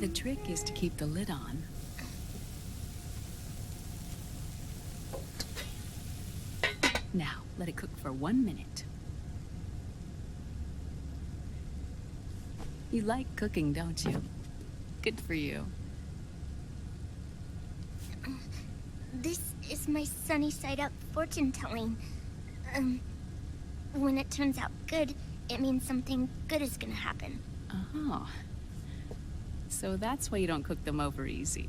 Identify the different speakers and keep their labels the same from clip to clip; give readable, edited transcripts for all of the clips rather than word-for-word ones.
Speaker 1: The trick is to keep the lid on. Now, let it cook for 1 minute. You like cooking, don't you? Good for you.
Speaker 2: This is my sunny side up fortune telling. When it turns out good, it means something good is gonna happen.
Speaker 1: Oh. So that's why you don't cook them over easy.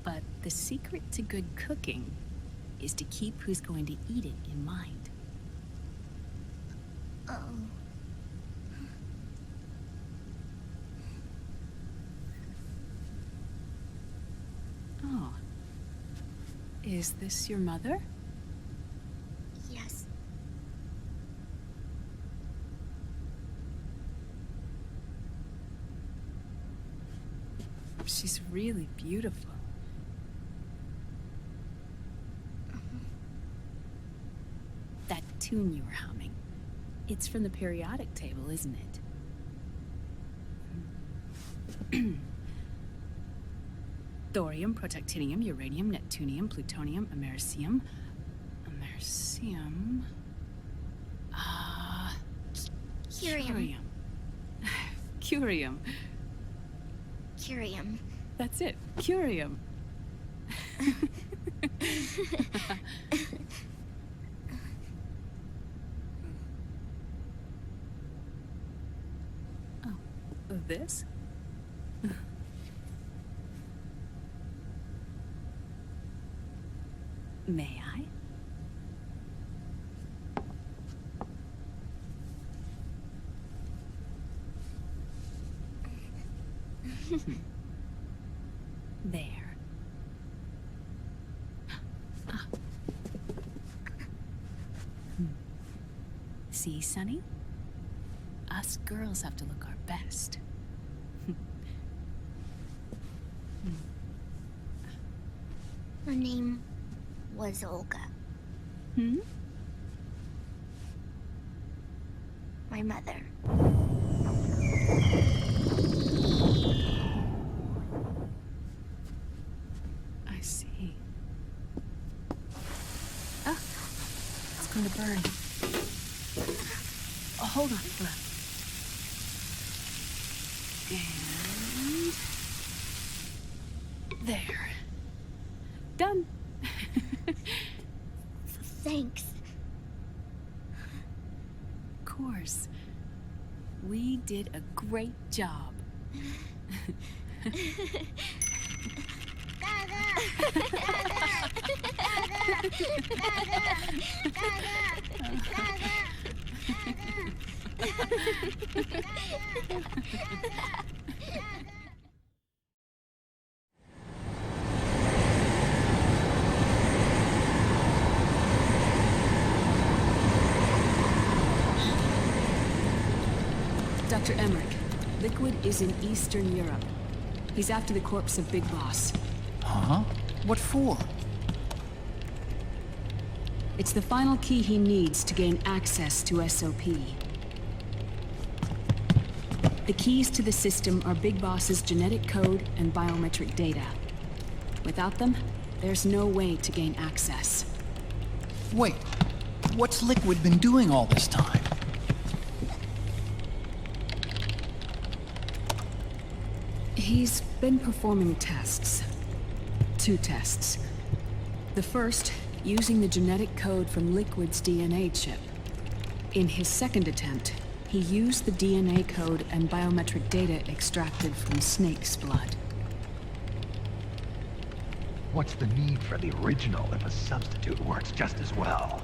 Speaker 1: But the secret to good cooking is to keep who's going to eat it in mind.
Speaker 2: Oh.
Speaker 1: Oh. Is this your mother?
Speaker 2: Yes.
Speaker 1: She's really beautiful. That tune you were humming, it's from the periodic table, isn't it? Thorium, protactinium, uranium, neptunium, plutonium, americium.
Speaker 2: Curium.
Speaker 1: Curium.
Speaker 2: Curium.
Speaker 1: That's it, curium. Oh, this? May I? There. Ah. See, Sonny? Us girls have to look our best.
Speaker 2: Her name was Olga.
Speaker 1: Hmm?
Speaker 2: My mother.
Speaker 1: I see. Ah, it's going to burn. Oh, hold on, Flip. And there. Done.
Speaker 2: Thanks.
Speaker 1: Of course. We did a great job. Dr. Emmerich, Liquid is in Eastern Europe. He's after the corpse of Big Boss.
Speaker 3: Huh? What for?
Speaker 1: It's the final key he needs to gain access to SOP. The keys to the system are Big Boss's genetic code and biometric data. Without them, there's no way to gain access.
Speaker 3: Wait, what's Liquid been doing all this time?
Speaker 1: He's been performing tests. 2 tests. The first, using the genetic code from Liquid's DNA chip. In his second attempt, he used the DNA code and biometric data extracted from Snake's blood.
Speaker 4: What's the need for the original if a substitute works just as well?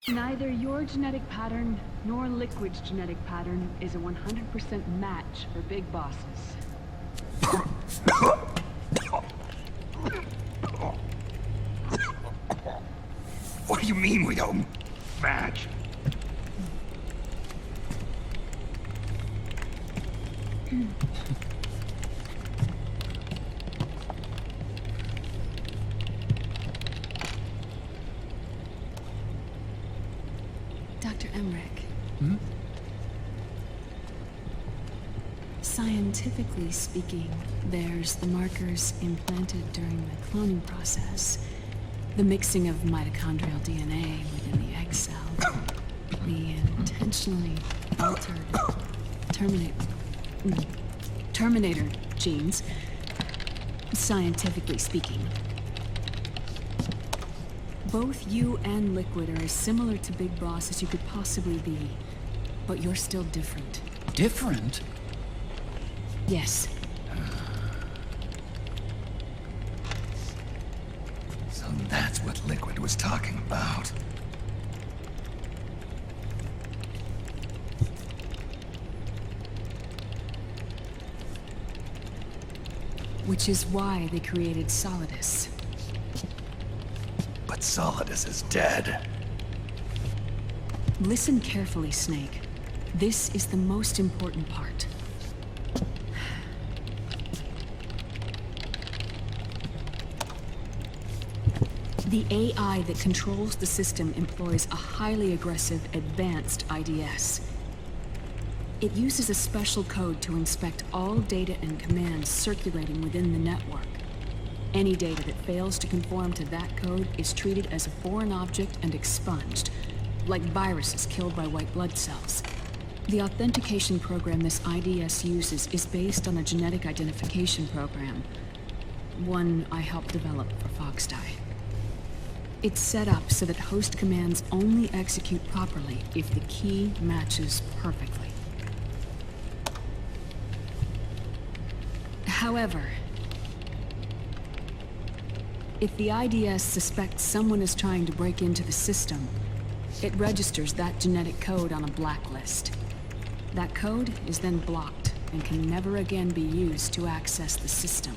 Speaker 1: Neither your genetic pattern nor Liquid's genetic pattern is a 100% match for Big Bosses.
Speaker 4: What do you mean we don't match?
Speaker 1: Dr. Emmerich.
Speaker 3: Hmm?
Speaker 1: Scientifically speaking, there's the markers implanted during the cloning process, the mixing of mitochondrial DNA within the egg cell, the intentionally altered Terminator genes, scientifically speaking. Both you and Liquid are as similar to Big Boss as you could possibly be, but you're still different.
Speaker 3: Different?
Speaker 1: Yes.
Speaker 4: So that's what Liquid was talking about.
Speaker 1: Which is why they created Solidus.
Speaker 4: But Solidus is dead.
Speaker 1: Listen carefully, Snake. This is the most important part. The AI that controls the system employs a highly aggressive, advanced IDS. It uses a special code to inspect all data and commands circulating within the network. Any data that fails to conform to that code is treated as a foreign object and expunged, like viruses killed by white blood cells. The authentication program this IDS uses is based on a genetic identification program, one I helped develop for Foxdie. It's set up so that host commands only execute properly if the key matches perfectly. However, if the IDS suspects someone is trying to break into the system, it registers that genetic code on a blacklist. That code is then blocked and can never again be used to access the system.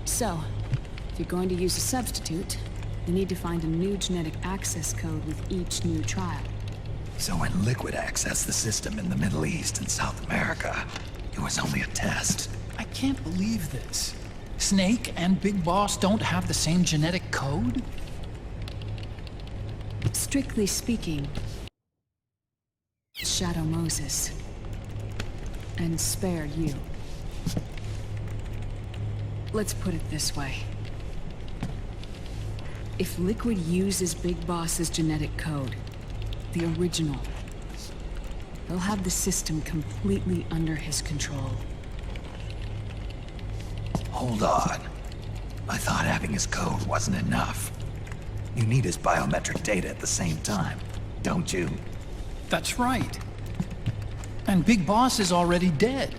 Speaker 1: So, if you're going to use a substitute, you need to find a new genetic access code with each new trial.
Speaker 4: So when Liquid accessed the system in the Middle East and South America, it was only a test.
Speaker 3: I can't believe this. Snake and Big Boss don't have the same genetic code?
Speaker 1: Strictly speaking, Shadow Moses. And spare you. Let's put it this way. If Liquid uses Big Boss's genetic code, the original, he'll have the system completely under his control.
Speaker 4: Hold on. I thought having his code wasn't enough. You need his biometric data at the same time, don't you?
Speaker 3: That's right. And Big Boss is already dead.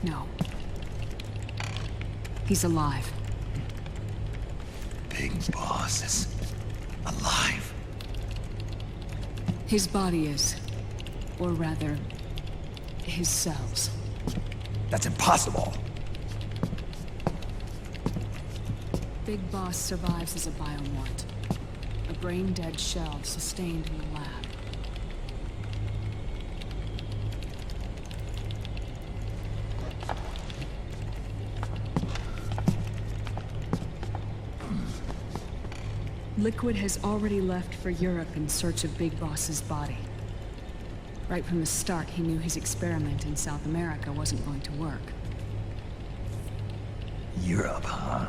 Speaker 1: No. He's alive.
Speaker 4: Big Boss is alive.
Speaker 1: His body is. Or rather, his cells.
Speaker 4: That's impossible.
Speaker 1: Big Boss survives as a biomort. A brain-dead shell sustained in the lab. Liquid has already left for Europe in search of Big Boss's body. Right from the start, he knew his experiment in South America wasn't going to work.
Speaker 4: Europe, huh?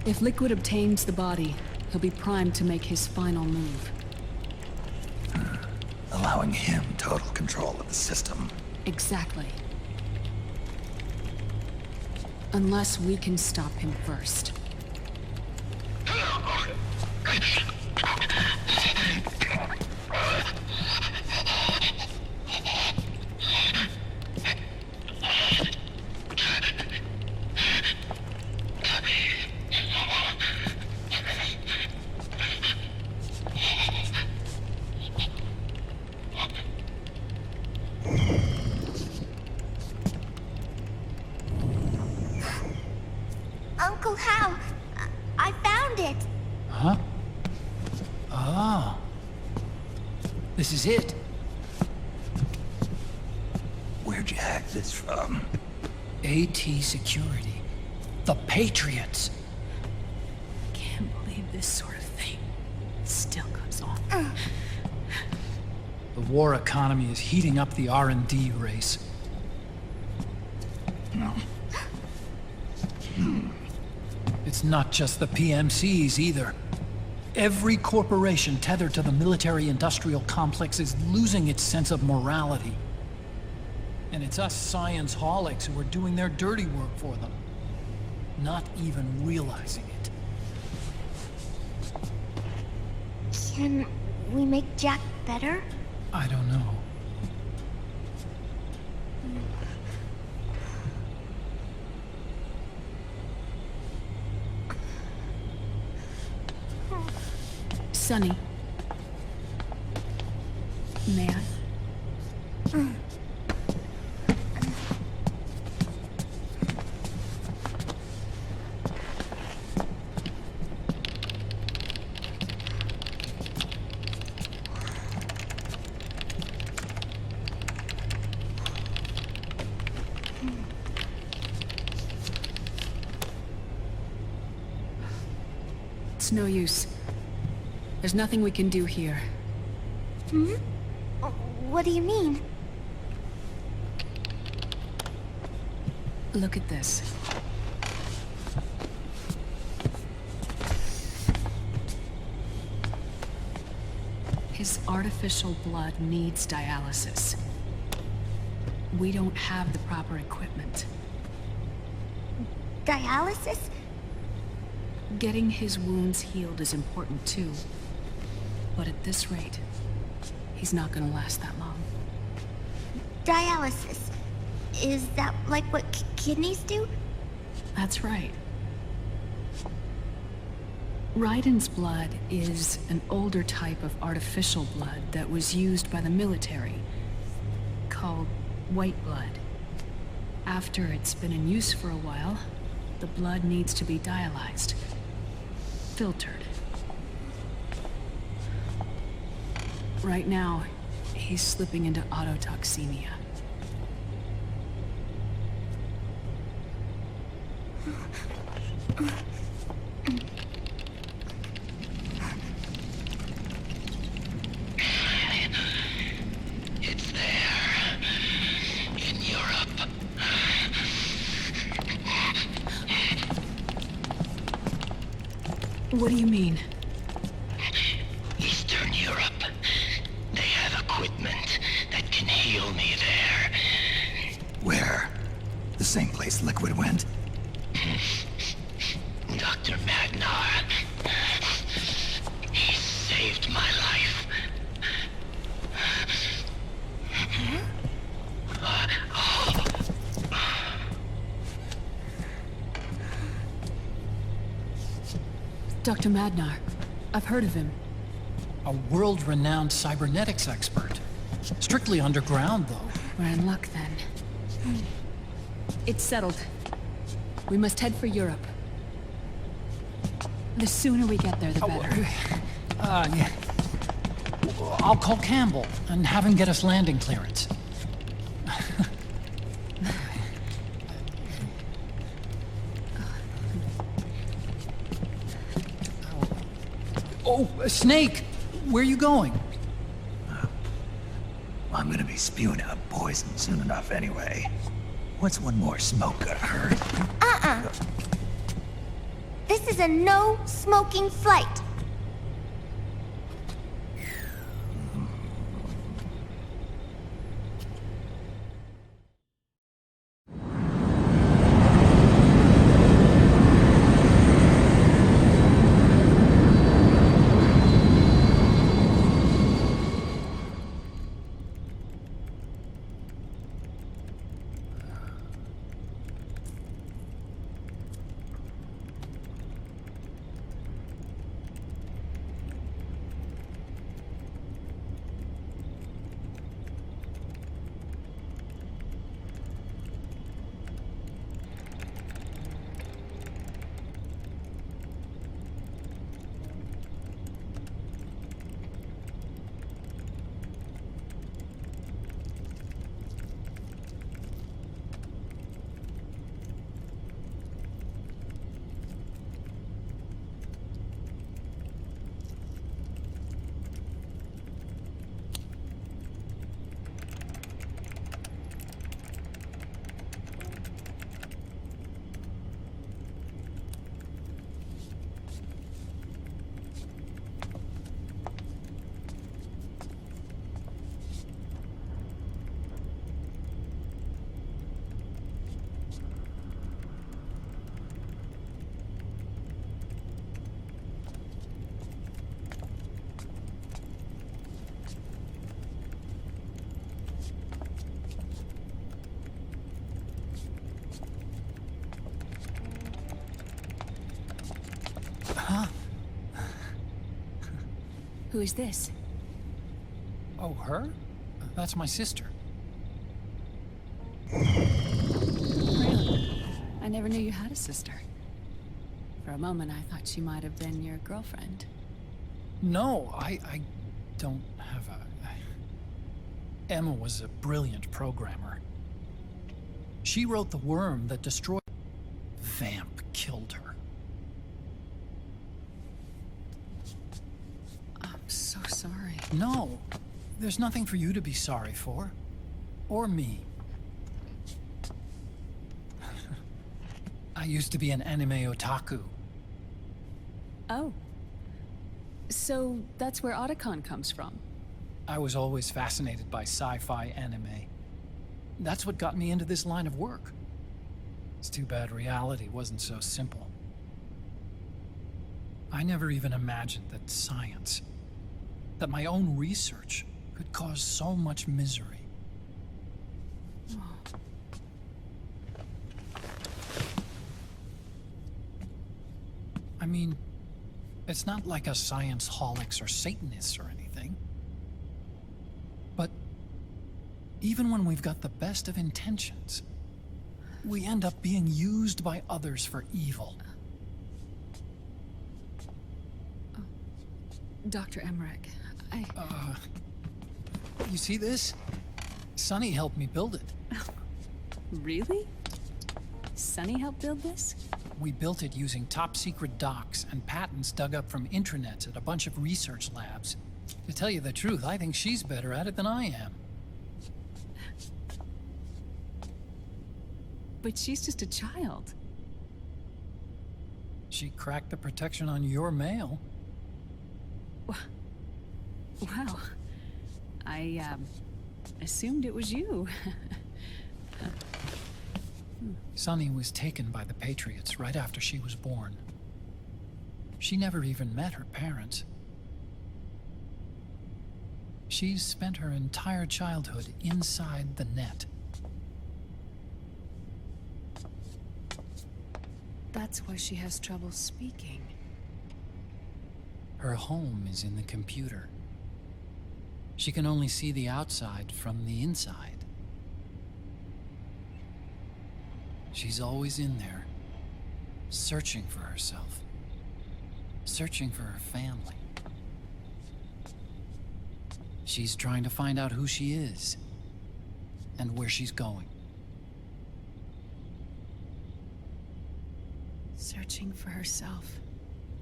Speaker 1: If Liquid obtains the body, he'll be primed to make his final move.
Speaker 4: Allowing him total control of the system.
Speaker 1: Exactly. Unless we can stop him first.
Speaker 2: Uncle Hal, I found
Speaker 3: This is it.
Speaker 4: Where'd you hack this from?
Speaker 3: AT Security. The Patriots.
Speaker 1: Can't believe this sort of thing still goes on.
Speaker 3: The war economy is heating up the R&D race. It's not just the PMCs either. Every corporation tethered to the military-industrial complex is losing its sense of morality. And it's us science-holics who are doing their dirty work for them, not even realizing it.
Speaker 2: Can we make Jack better?
Speaker 3: I don't know.
Speaker 1: Sonny. May I? It's no use. There's nothing we can do here.
Speaker 2: Hmm? What do you mean?
Speaker 1: Look at this. His artificial blood needs dialysis. We don't have the proper equipment.
Speaker 2: Dialysis?
Speaker 1: Getting his wounds healed is important too. But at this rate, he's not gonna last that long.
Speaker 2: Dialysis. Is that like what kidneys do?
Speaker 1: That's right. Raiden's blood is an older type of artificial blood that was used by the military, called white blood. After it's been in use for a while, the blood needs to be dialyzed, filtered. Right now, he's slipping into autotoxemia.
Speaker 5: It's there. In Europe.
Speaker 1: What do you mean?
Speaker 5: Eastern Europe. They have equipment that can heal me there.
Speaker 4: Where? The same place Liquid went?
Speaker 5: Dr. Magnar. He saved my life.
Speaker 1: Dr. Madnar. I've heard of him.
Speaker 3: A world-renowned cybernetics expert. Strictly underground, though.
Speaker 1: We're in luck then. It's settled. We must head for Europe. The sooner we get there, the better.
Speaker 3: Yeah. I'll call Campbell and have him get us landing clearance. Oh, Snake! Where are you going?
Speaker 4: I'm gonna be spewing out poison soon enough anyway. What's one more smoke gonna hurt?
Speaker 2: This is a no-smoking flight.
Speaker 1: Who is this?
Speaker 3: Oh, her? That's my sister.
Speaker 1: Really? I never knew you had a sister. For a moment, I thought she might have been your girlfriend.
Speaker 3: No, I don't have a... Emma was a brilliant programmer. She wrote the worm that destroyed... Vamp killed her.
Speaker 1: I'm so sorry.
Speaker 3: No, there's nothing for you to be sorry for. Or me. I used to be an anime otaku.
Speaker 1: Oh. So that's where Otacon comes from.
Speaker 3: I was always fascinated by sci-fi anime. That's what got me into this line of work. It's too bad reality wasn't so simple. I never even imagined that science, that my own research, could cause so much misery. I mean, it's not like us science holics or Satanists or anything. But even when we've got the best of intentions, we end up being used by others for evil.
Speaker 1: Dr. Emmerich,
Speaker 3: You see this? Sonny helped me build it.
Speaker 1: Really? Sonny helped build this?
Speaker 3: We built it using top-secret docs and patents dug up from intranets at a bunch of research labs. To tell you the truth, I think she's better at it than I am.
Speaker 1: But she's just a child.
Speaker 3: She cracked the protection on your mail.
Speaker 1: Wow. I, assumed it was you.
Speaker 3: Sunny was taken by the Patriots right after she was born. She never even met her parents. She's spent her entire childhood inside the net.
Speaker 1: That's why she has trouble speaking.
Speaker 3: Her home is in the computer. She can only see the outside from the inside. She's always in there, searching for herself, searching for her family. She's trying to find out who she is and where she's going.
Speaker 1: Searching for herself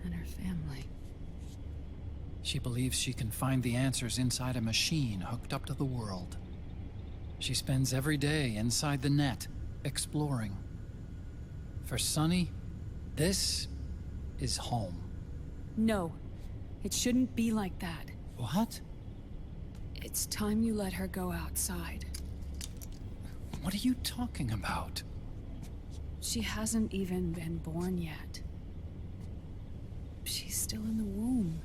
Speaker 1: and her family.
Speaker 3: She believes she can find the answers inside a machine hooked up to the world. She spends every day inside the net, exploring. For Sunny, this is home.
Speaker 1: No, it shouldn't be like that.
Speaker 3: What?
Speaker 1: It's time you let her go outside.
Speaker 3: What are you talking about?
Speaker 1: She hasn't even been born yet. She's still in the womb.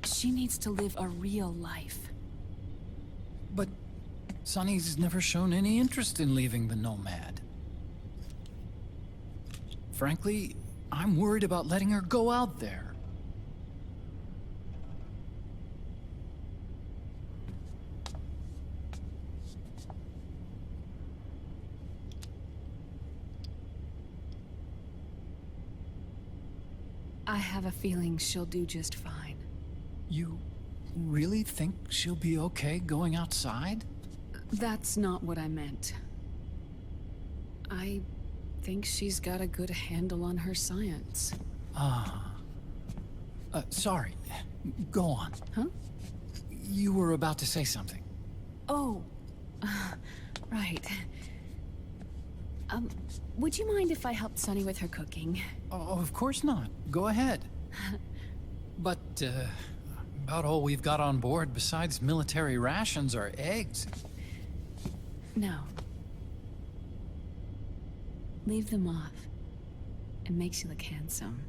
Speaker 1: She needs to live a real life.
Speaker 3: But Sunny's never shown any interest in leaving the Nomad. Frankly, I'm worried about letting her go out there.
Speaker 1: I have a feeling she'll do just fine.
Speaker 3: You really think she'll be okay going outside?
Speaker 1: That's not what I meant. I think she's got a good handle on her science.
Speaker 3: Sorry. Go on.
Speaker 1: Huh?
Speaker 3: You were about to say something.
Speaker 1: Oh, right. Would you mind if I helped Sunny with her cooking?
Speaker 3: Oh, of course not. Go ahead. But, about all we've got on board besides military rations are eggs.
Speaker 1: No. Leave them off. It makes you look handsome.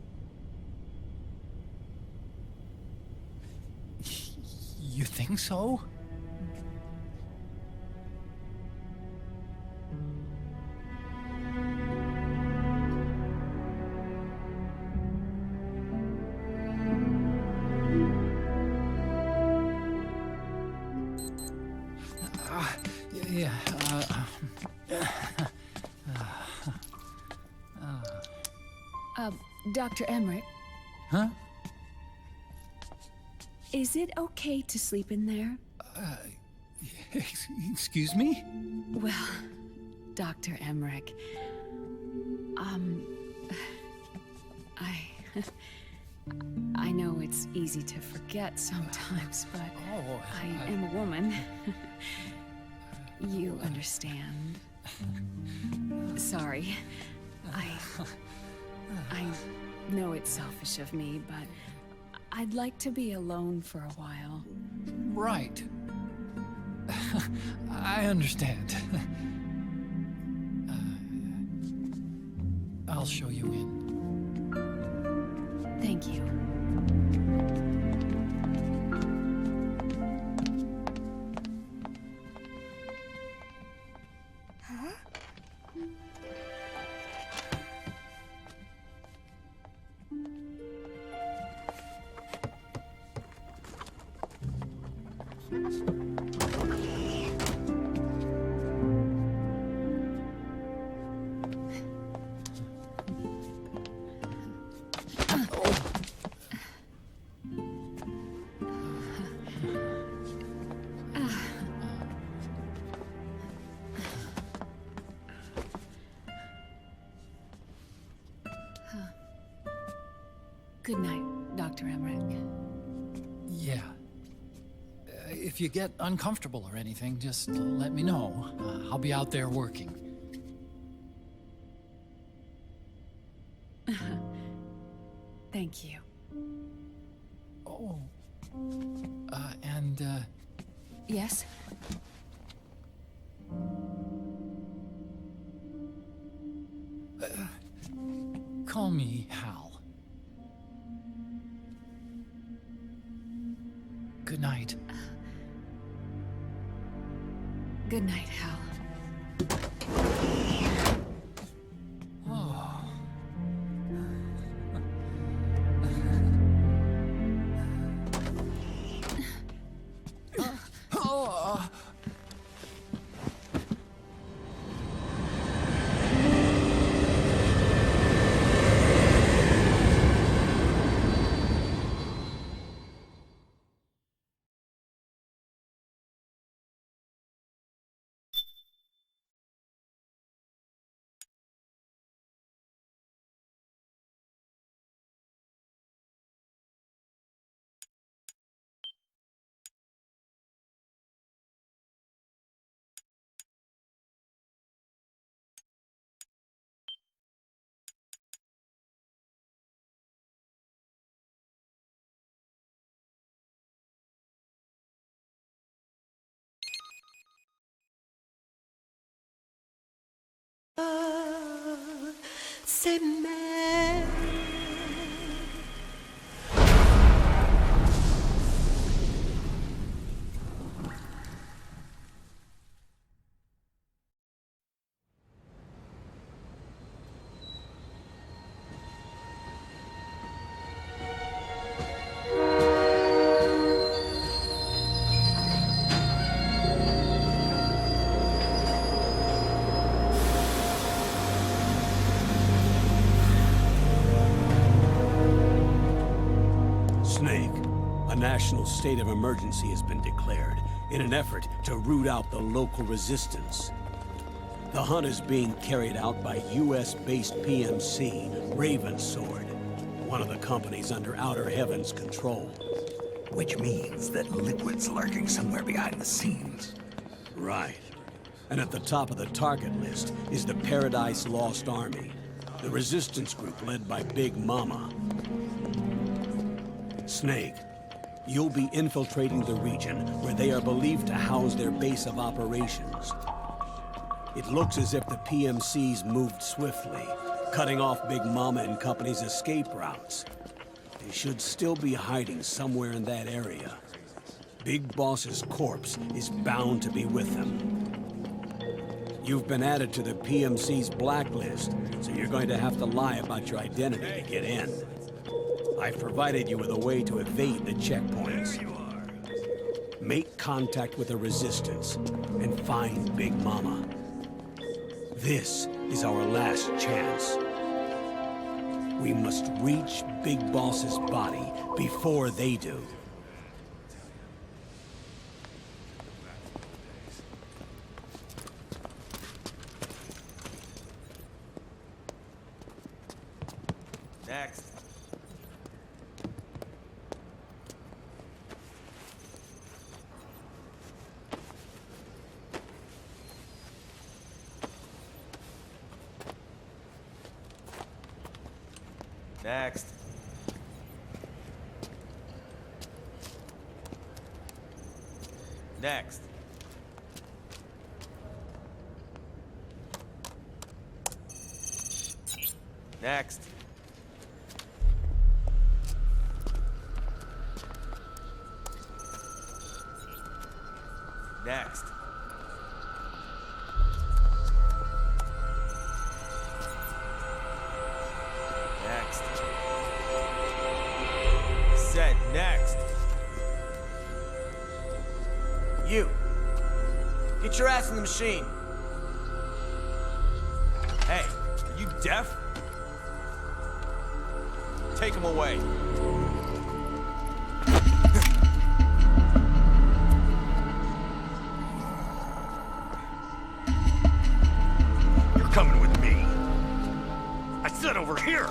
Speaker 3: You think so? Yeah,
Speaker 1: Dr. Emmerich,
Speaker 3: huh?
Speaker 1: is it okay to sleep in there?
Speaker 3: Excuse me?
Speaker 1: Well, Dr. Emmerich, I know it's easy to forget sometimes, but I am a woman. You understand. Sorry. I know it's selfish of me, but I'd like to be alone for a while.
Speaker 3: Right. I understand. I'll show you in.
Speaker 1: Thank you. Good night, Dr. Emmerich.
Speaker 3: Yeah. If you get uncomfortable or anything, just let me know. I'll be out there working.
Speaker 1: Thank you.
Speaker 3: Oh.
Speaker 1: Yes?
Speaker 3: Call me Hal. Good night.
Speaker 1: Good night, Hal.
Speaker 6: C'est mère.
Speaker 7: A national state of emergency has been declared in an effort to root out the local resistance. The hunt is being carried out by US-based PMC, Ravensword, one of the companies under Outer Heaven's control.
Speaker 4: Which means that Liquid's lurking somewhere behind the scenes.
Speaker 7: Right. And at the top of the target list is the Paradise Lost Army, the resistance group led by Big Mama. Snake, you'll be infiltrating the region where they are believed to house their base of operations. It looks as if the PMCs moved swiftly, cutting off Big Mama and company's escape routes. They should still be hiding somewhere in that area. Big Boss's corpse is bound to be with them. You've been added to the PMC's blacklist, so you're going to have to lie about your identity to get in. I've provided you with a way to evade the checkpoints. make contact with the Resistance, and find Big Mama. This is our last chance. We must reach Big Boss's body before they do.
Speaker 8: Next. Next. Next. Next. Next. Next. Said next. You. Get your ass in the machine. Hey, are you deaf? Take him away.
Speaker 4: You're coming with me. I said over here.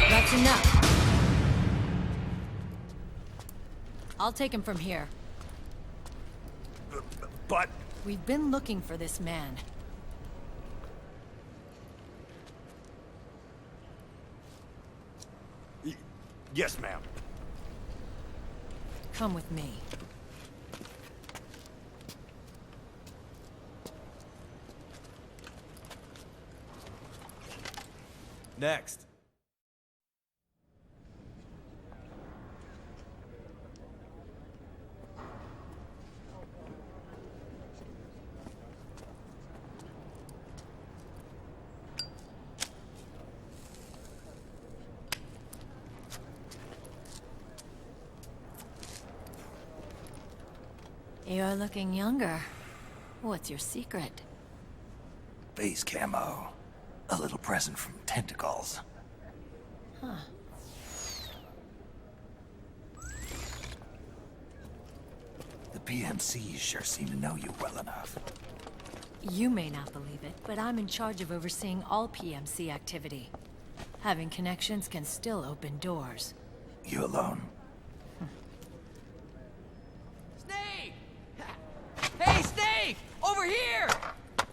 Speaker 9: That's enough. I'll take him from here.
Speaker 4: But...
Speaker 9: We've been looking for this man.
Speaker 4: Yes, ma'am.
Speaker 9: Come with me.
Speaker 8: Next.
Speaker 9: You're looking younger. What's your secret?
Speaker 4: Base camo. A little present from Tentacles.
Speaker 9: Huh.
Speaker 4: The PMCs sure seem to know you well enough.
Speaker 9: You may not believe it, but I'm in charge of overseeing all PMC activity. Having connections can still open doors.
Speaker 4: You alone?
Speaker 8: Snake! Hey, Snake! Over here!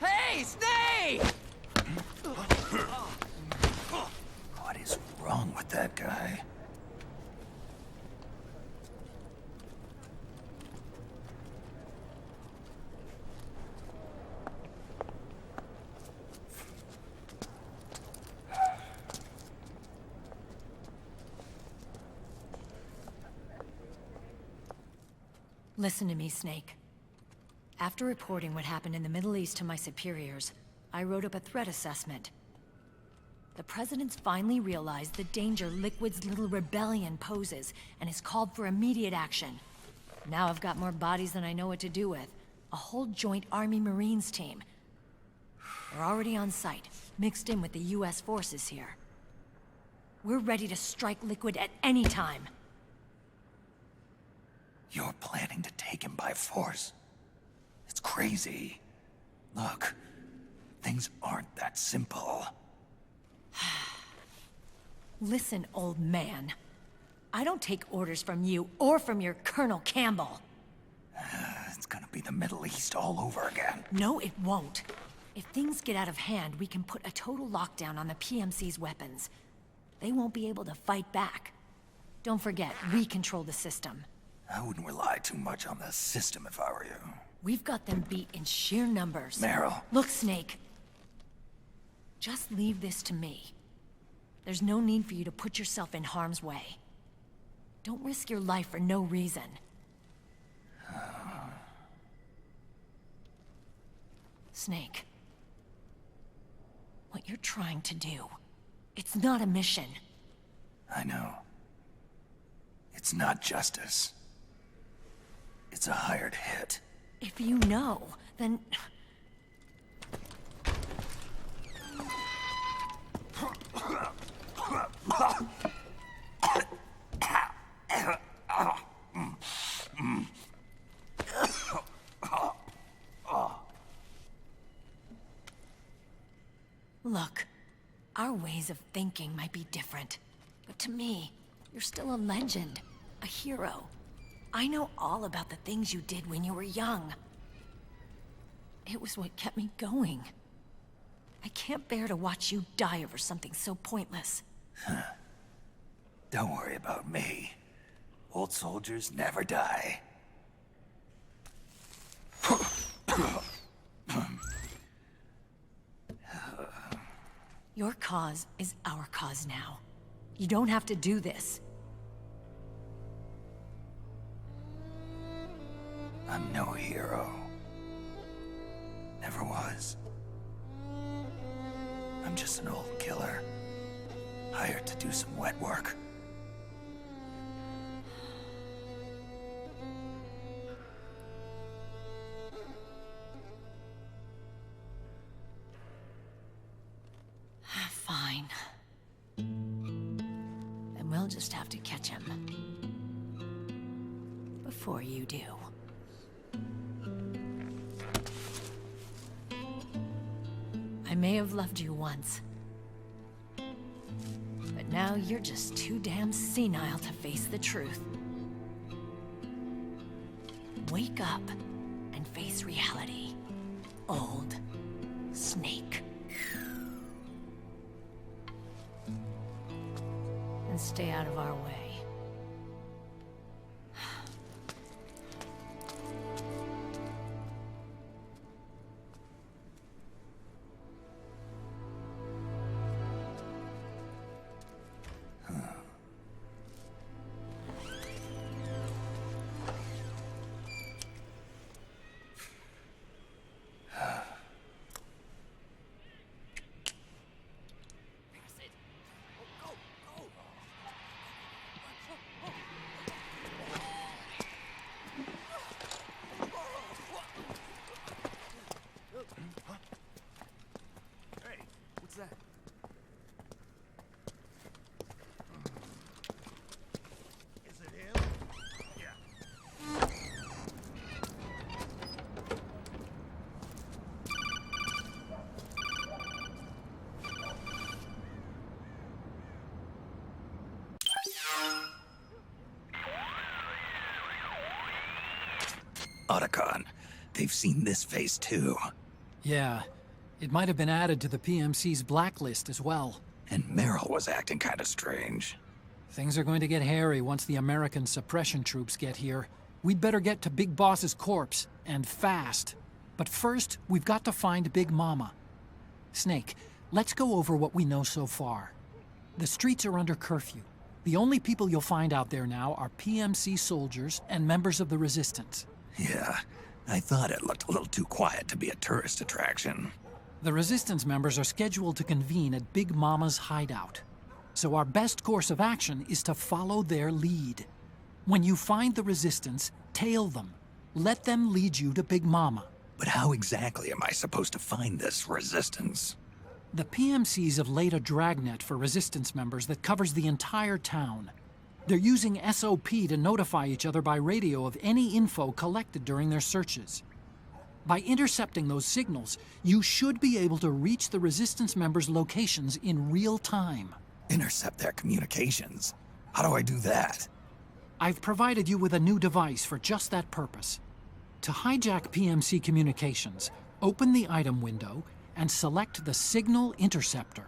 Speaker 8: Hey, Snake!
Speaker 4: What is wrong with that guy?
Speaker 9: Listen to me, Snake. After reporting what happened in the Middle East to my superiors, I wrote up a threat assessment. The President's finally realized the danger Liquid's little rebellion poses and has called for immediate action. Now I've got more bodies than I know what to do with. A whole joint Army-Marines team. They're already on site, mixed in with the US forces here. We're ready to strike Liquid at any time.
Speaker 4: You're planning to take him by force? It's crazy. Look, things aren't that simple.
Speaker 9: Listen, old man. I don't take orders from you or from your Colonel Campbell.
Speaker 4: It's gonna be the Middle East all over again.
Speaker 9: No, it won't. If things get out of hand, we can put a total lockdown on the PMC's weapons. They won't be able to fight back. Don't forget, we control the system.
Speaker 4: I wouldn't rely too much on the system if I were you.
Speaker 9: We've got them beat in sheer numbers.
Speaker 4: Meryl.
Speaker 9: Look, Snake. Just leave this to me. There's no need for you to put yourself in harm's way. Don't risk your life for no reason. Snake. what you're trying to do. It's not a mission.
Speaker 4: I know. It's not justice. It's a hired hit.
Speaker 9: If you know, then... Look, our ways of thinking might be different, but to me, you're still a legend, a hero. I know all about the things you did when you were young. It was what kept me going. I can't bear to watch you die over something so pointless.
Speaker 4: Don't worry about me. Old soldiers never die.
Speaker 9: Your cause is our cause now. You don't have to do this.
Speaker 4: I'm no hero. Never was. I'm just an old killer, hired to do some wet work.
Speaker 9: Fine. Then we'll just have to catch him. Before you do. I may have loved you once. But now you're just too damn senile to face the truth. Wake up and face reality. Old Snake. And stay out of our way.
Speaker 4: Otacon, they've seen this face too.
Speaker 3: Yeah, it might have been added to the PMC's blacklist as well.
Speaker 4: And Meryl was acting kind of strange.
Speaker 3: Things are going to get hairy once the American suppression troops get here. We'd better get to Big Boss's corpse, and fast. But first, we've got to find Big Mama. Snake, let's go over what we know so far. The streets are under curfew. The only people you'll find out there now are PMC soldiers and members of the Resistance.
Speaker 4: Yeah, I thought it looked a little too quiet to be a tourist attraction.
Speaker 3: The Resistance members are scheduled to convene at Big Mama's hideout. So our best course of action is to follow their lead. When you find the Resistance, tail them. Let them lead you to Big Mama.
Speaker 4: But how exactly am I supposed to find this Resistance?
Speaker 3: The PMCs have laid a dragnet for Resistance members that covers the entire town. They're using SOP to notify each other by radio of any info collected during their searches. By intercepting those signals, you should be able to reach the Resistance members' locations in real time.
Speaker 4: Intercept their communications? How do I do that?
Speaker 3: I've provided you with a new device for just that purpose. To hijack PMC communications, open the item window and select the Signal Interceptor.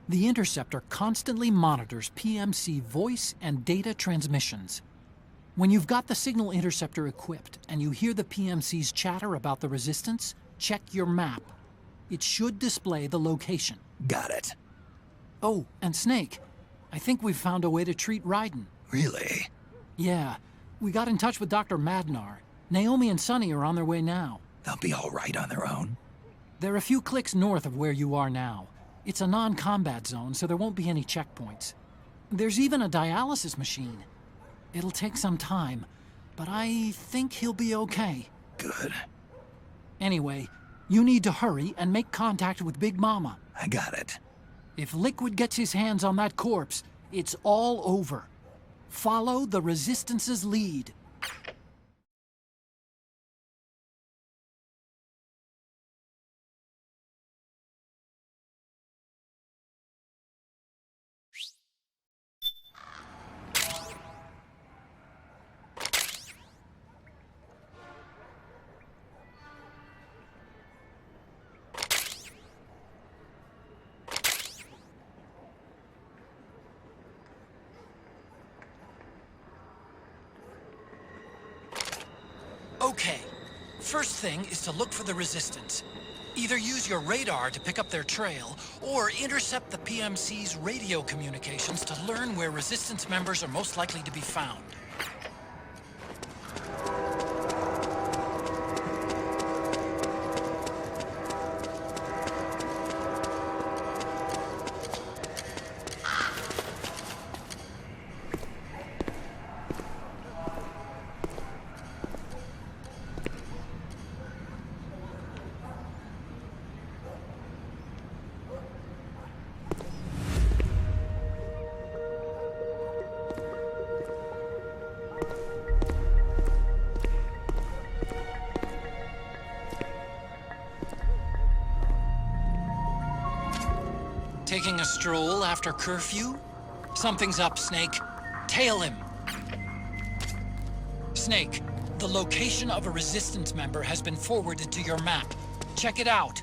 Speaker 3: The interceptor constantly monitors PMC voice and data transmissions. When you've got the Signal Interceptor equipped and you hear the PMC's chatter about the Resistance, check your map. It should display the location.
Speaker 4: Got it.
Speaker 3: Oh, and Snake, I think we've found a way to treat Raiden.
Speaker 4: Really?
Speaker 3: Yeah, we got in touch with Dr. Madnar. Naomi and Sonny are on their way now.
Speaker 4: They'll be all right on their own.
Speaker 3: They're a few clicks north of where you are now. It's a non-combat zone, so there won't be any checkpoints. There's even a dialysis machine. It'll take some time, but I think he'll be okay.
Speaker 4: Good.
Speaker 3: Anyway, you need to hurry and make contact with Big Mama.
Speaker 4: I got it.
Speaker 3: If Liquid gets his hands on that corpse, it's all over. Follow the Resistance's lead. Okay, first thing is to look for the Resistance. Either use your radar to pick up their trail, or intercept the PMC's radio communications to learn where Resistance members are most likely to be found. Taking a stroll after curfew? Something's up, Snake. Tail him. Snake, the location of a Resistance member has been forwarded to your map. Check it out.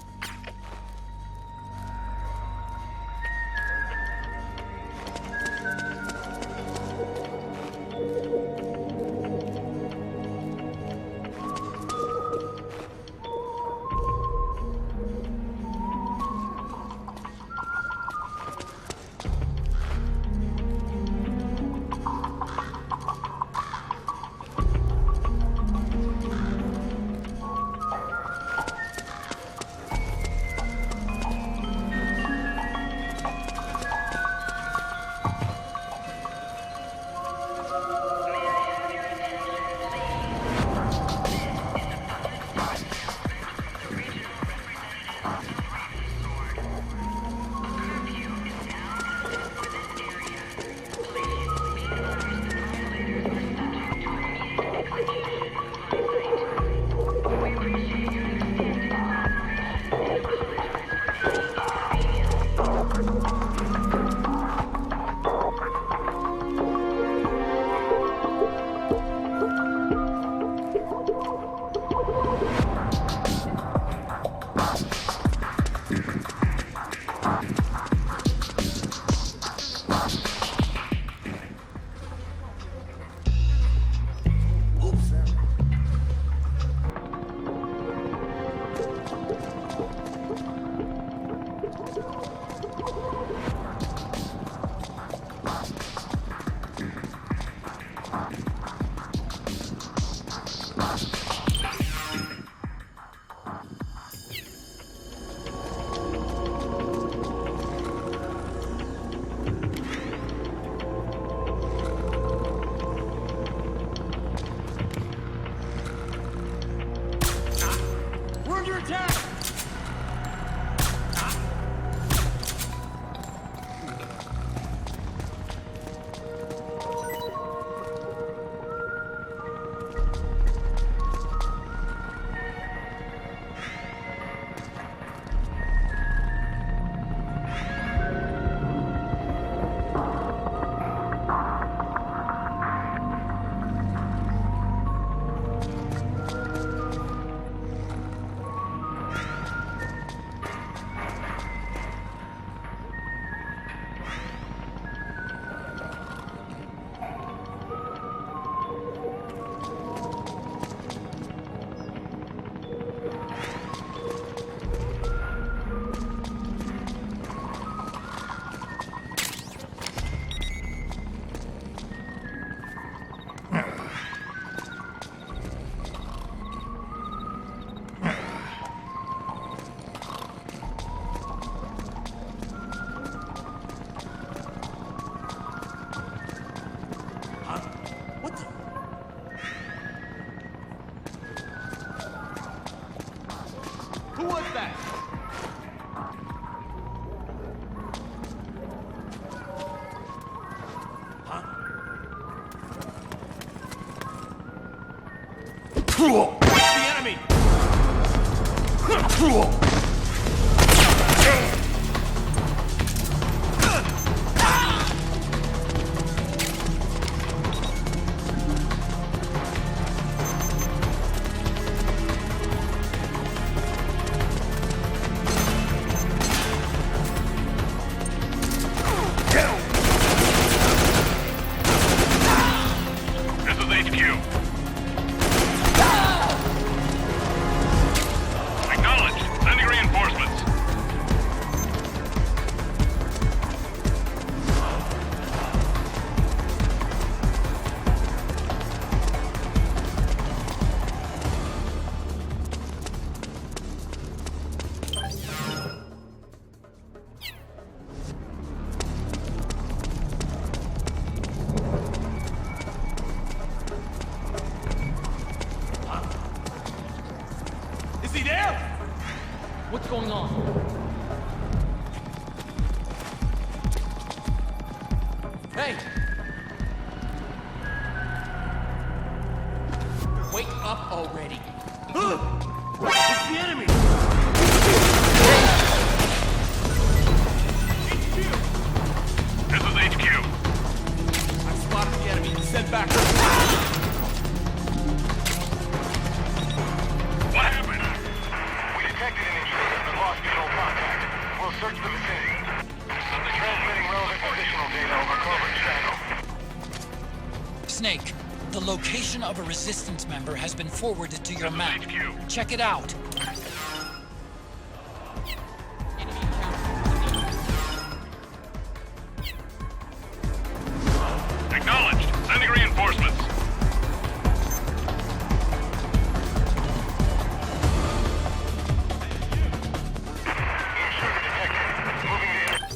Speaker 8: The enemy!
Speaker 10: This is HQ. Acknowledged. Sending reinforcements.
Speaker 8: Is he there?
Speaker 11: What's going on? Hey! Wake up already.
Speaker 8: It's the enemy!
Speaker 10: This is HQ.
Speaker 8: I've spotted the enemy. Send back.
Speaker 10: What happened?
Speaker 12: We detected an intruder but lost visual contact. We'll search the vicinity. Transmitting relevant positional data over covert channel.
Speaker 3: Snake, the location of a resistance member has been forwarded to your map.
Speaker 10: HQ.
Speaker 3: Check it out.
Speaker 10: Acknowledged. Sending reinforcements.
Speaker 12: Intruder detected. Moving to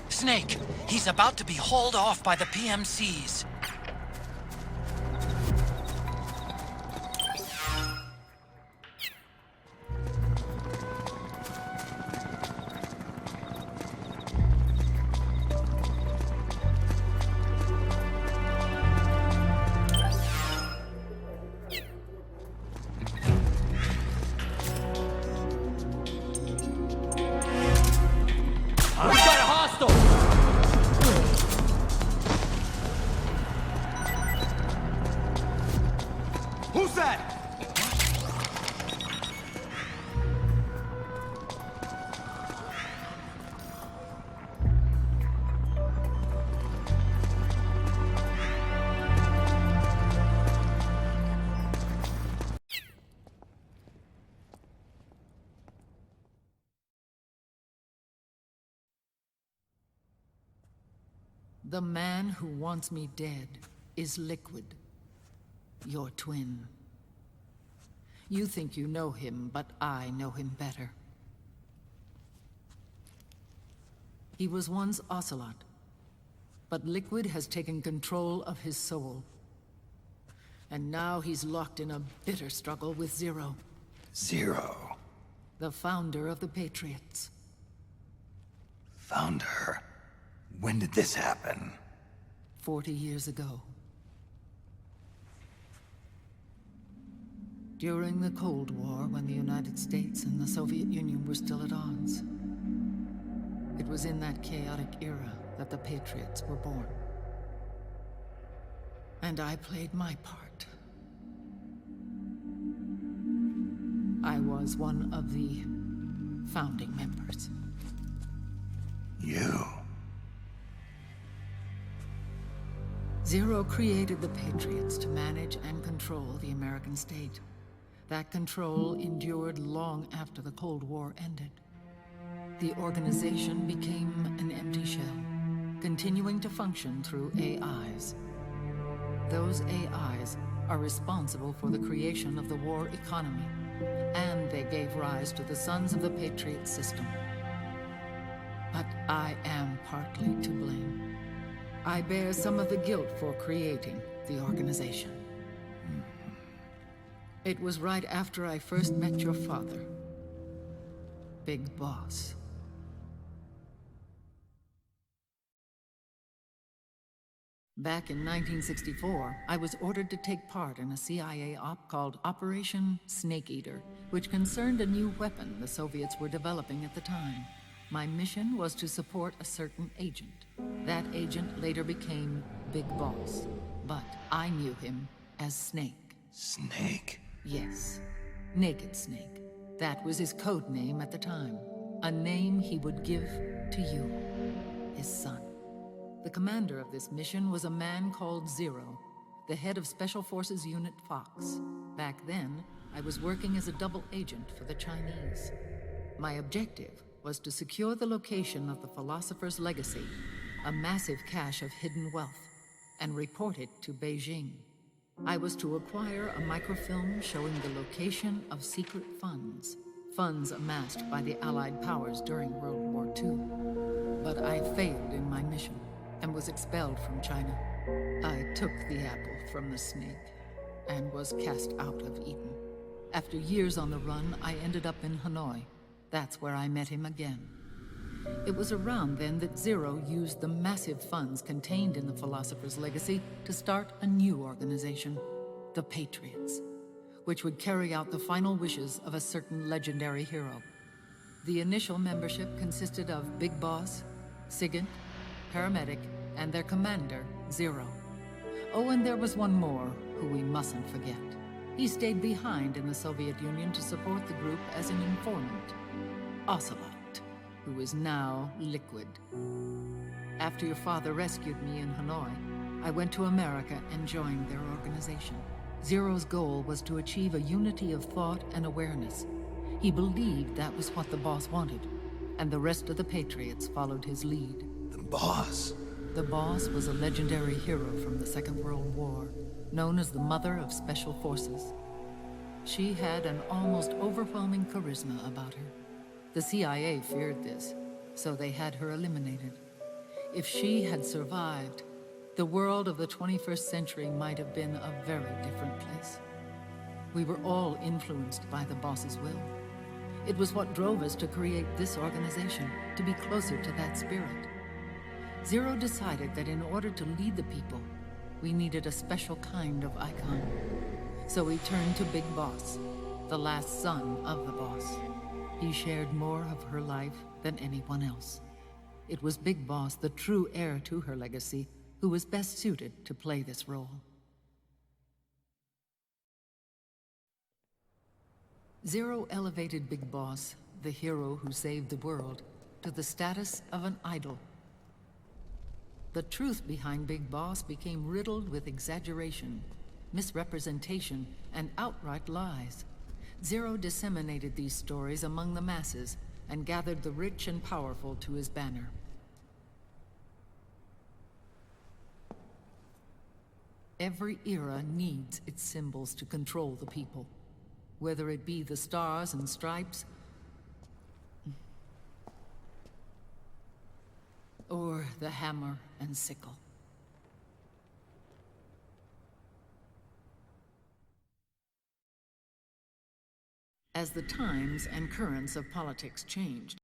Speaker 3: Snake, he's about to be hauled off by the PMCs.
Speaker 11: We got a hostile!
Speaker 8: Who's that?
Speaker 13: The man who wants me dead is Liquid, your twin. You think you know him, but I know him better. He was once Ocelot, but Liquid has taken control of his soul. And now he's locked in a bitter struggle with Zero,
Speaker 4: Zero.
Speaker 13: the founder of the Patriots.
Speaker 4: Founder? When did this happen?
Speaker 13: 40 years ago. During the Cold War, when the United States and the Soviet Union were still at odds. It was in that chaotic era that the Patriots were born. And I played my part. I was one of the founding members.
Speaker 4: You?
Speaker 13: Zero created the Patriots to manage and control the American state. That control endured long after the Cold War ended. The organization became an empty shell, continuing to function through AIs. Those AIs are responsible for the creation of the war economy, and they gave rise to the Sons of the Patriot system. But I am partly to blame. I bear some of the guilt for creating the organization. It was right after I first met your father, Big Boss. Back in 1964, I was ordered to take part in a CIA op called Operation Snake Eater, which concerned a new weapon the Soviets were developing at the time. My mission was to support a certain agent. That agent later became Big Boss, but I knew him as Snake.
Speaker 4: Snake?
Speaker 13: Yes, Naked Snake. That was his code name at the time. A name he would give to you, his son. The commander of this mission was a man called Zero, the head of Special Forces Unit Fox. Back then, I was working as a double agent for the Chinese. My objective was to secure the location of the Philosopher's Legacy, a massive cache of hidden wealth, and report it to Beijing. I was to acquire a microfilm showing the location of secret funds, funds amassed by the Allied powers during World War II. But I failed in my mission and was expelled from China. I took the apple from the snake and was cast out of Eden. After years on the run, I ended up in Hanoi. That's where I met him again. It was around then that Zero used the massive funds contained in the Philosopher's Legacy to start a new organization, the Patriots, which would carry out the final wishes of a certain legendary hero. The initial membership consisted of Big Boss, Sigint, Paramedic, and their commander, Zero. Oh, and there was one more who we mustn't forget. He stayed behind in the Soviet Union to support the group as an informant, Ocelot, who is now Liquid. After your father rescued me in Hanoi, I went to America and joined their organization. Zero's goal was to achieve a unity of thought and awareness. He believed that was what the boss wanted, and the rest of the Patriots followed his lead.
Speaker 4: The boss?
Speaker 13: The boss was a legendary hero from the Second World War, known as the Mother of Special Forces. She had an almost overwhelming charisma about her. The CIA feared this, so they had her eliminated. If she had survived, the world of the 21st century might have been a very different place. We were all influenced by the boss's will. It was what drove us to create this organization, to be closer to that spirit. Zero decided that in order to lead the people, we needed a special kind of icon. So he turned to Big Boss, the last son of the boss. He shared more of her life than anyone else. It was Big Boss, the true heir to her legacy, who was best suited to play this role. Zero elevated Big Boss, the hero who saved the world, to the status of an idol. The truth behind Big Boss became riddled with exaggeration, misrepresentation, and outright lies. Zero disseminated these stories among the masses and gathered the rich and powerful to his banner. Every era needs its symbols to control the people, whether it be the stars and stripes, or the hammer and sickle. As the times and currents of politics changed,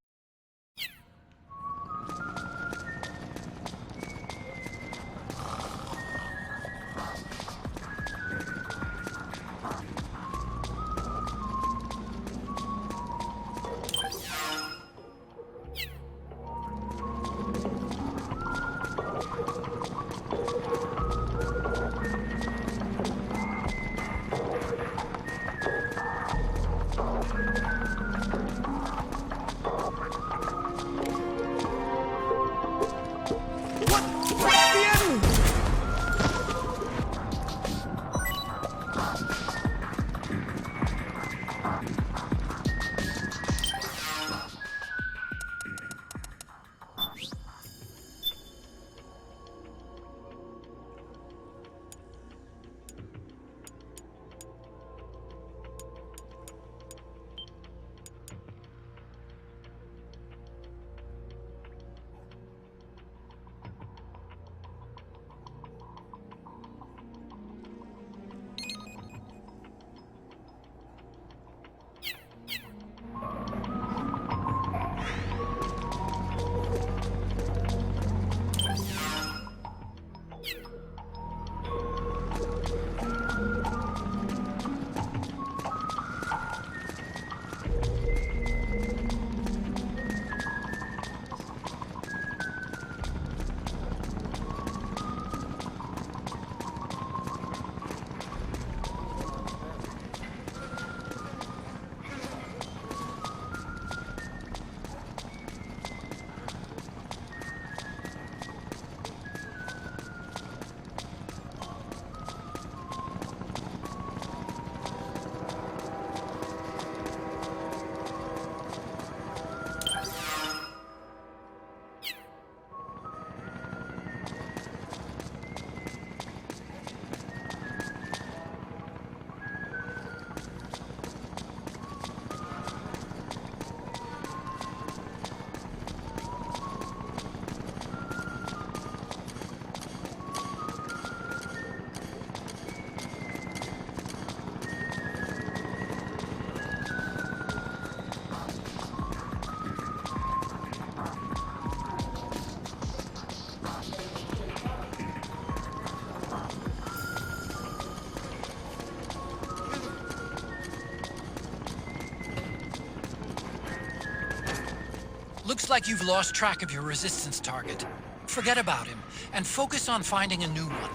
Speaker 3: Looks like you've lost track of your resistance target. Forget about him, and focus on finding a new one.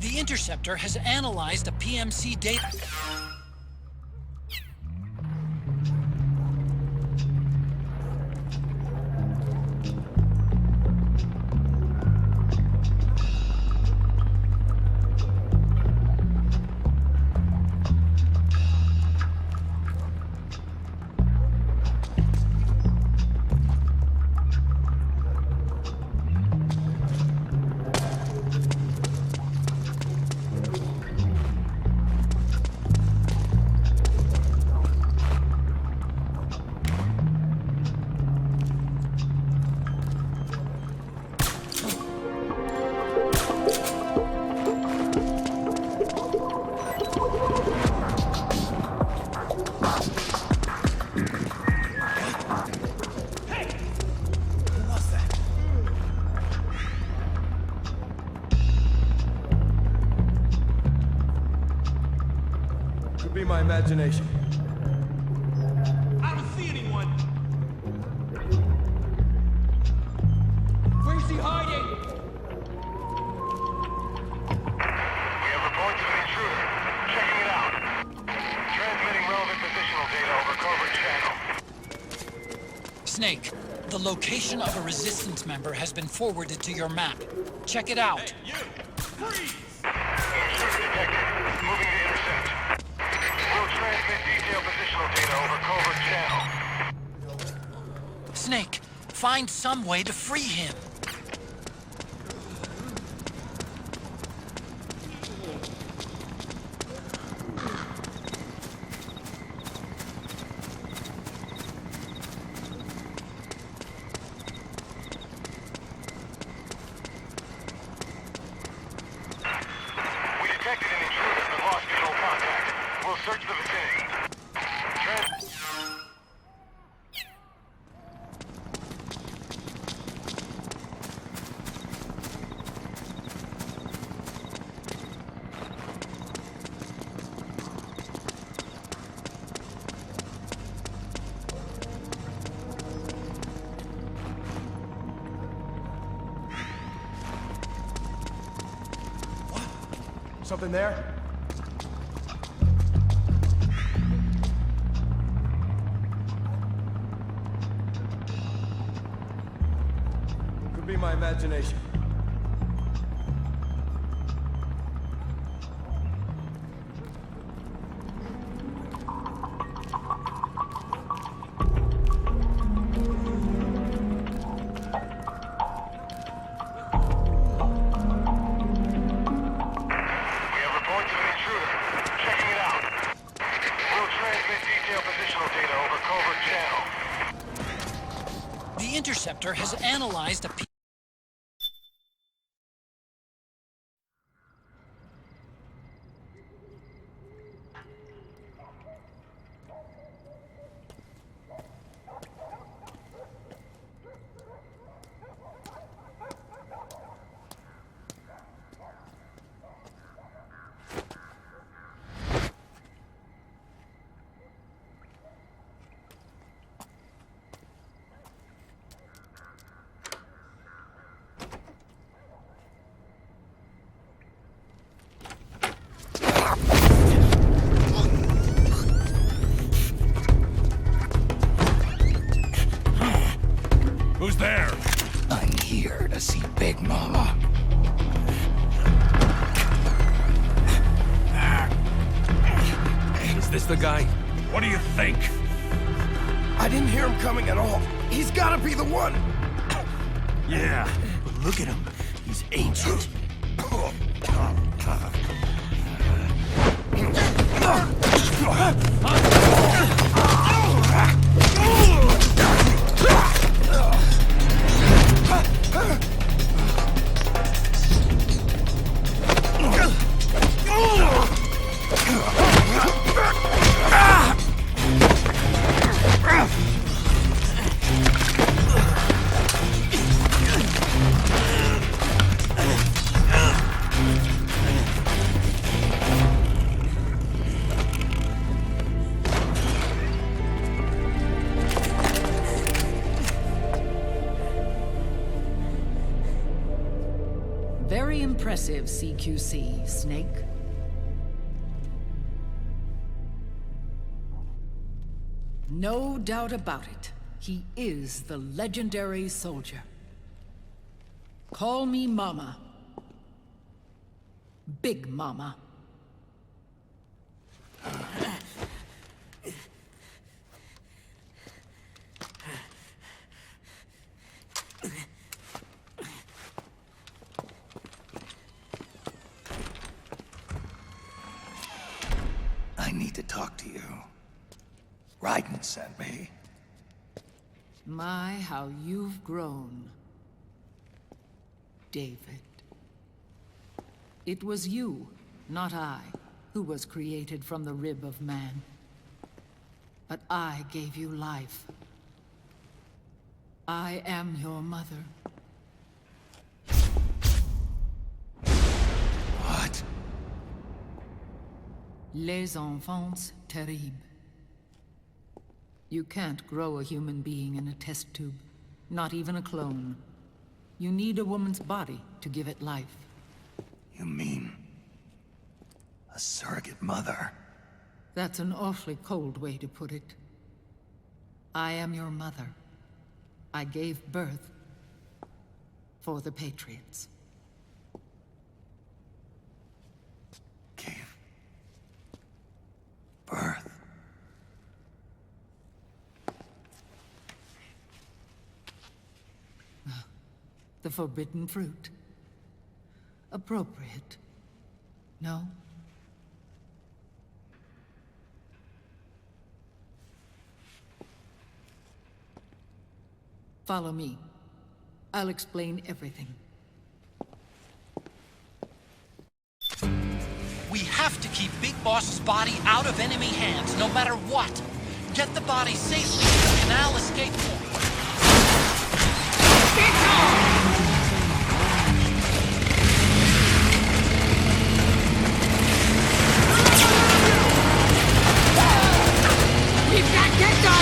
Speaker 3: The Interceptor has analyzed the PMC data.
Speaker 14: Could be my imagination.
Speaker 11: I don't see anyone. Where's he hiding?
Speaker 12: We have reports of an intruder. Checking it out. Transmitting relevant positional data over covert channel.
Speaker 3: Snake, the location of a Resistance member has been forwarded to your map. Check it out.
Speaker 10: Hey, you! Freeze!
Speaker 12: Intruder detected. Moving to intercept. We'll transmit detailed positional data over covert channel.
Speaker 3: Snake, find some way to free him.
Speaker 12: We detected an intruder but lost visual contact. We'll search the vicinity.
Speaker 14: Something there? Could be my imagination.
Speaker 3: The Interceptor has analyzed a
Speaker 10: Who's there?
Speaker 4: I'm here to see Big Mama.
Speaker 10: Is this the guy? What do you think?
Speaker 14: I didn't hear him coming at all. He's gotta be the one!
Speaker 10: Yeah, but look at him. He's ancient.
Speaker 13: Very impressive, CQC, Snake. No doubt about it. He is the legendary soldier. Call me Mama. Big Mama.
Speaker 4: I need to talk to you. Raiden sent me.
Speaker 13: My, how you've grown, David. It was you, not I, who was created from the rib of man. But I gave you life. I am your mother.
Speaker 4: What?
Speaker 13: Les enfants terribles. You can't grow a human being in a test tube, not even a clone. You need a woman's body to give it life.
Speaker 4: You mean... a surrogate mother?
Speaker 13: That's an awfully cold way to put it. I am your mother. I gave birth for the Patriots.
Speaker 4: Gave birth?
Speaker 13: The forbidden fruit. Appropriate. No? Follow me. I'll explain everything.
Speaker 11: We have to keep Big Boss's body out of enemy hands, no matter what. Get the body safely to the canal escape point.
Speaker 6: Keep that ghetto!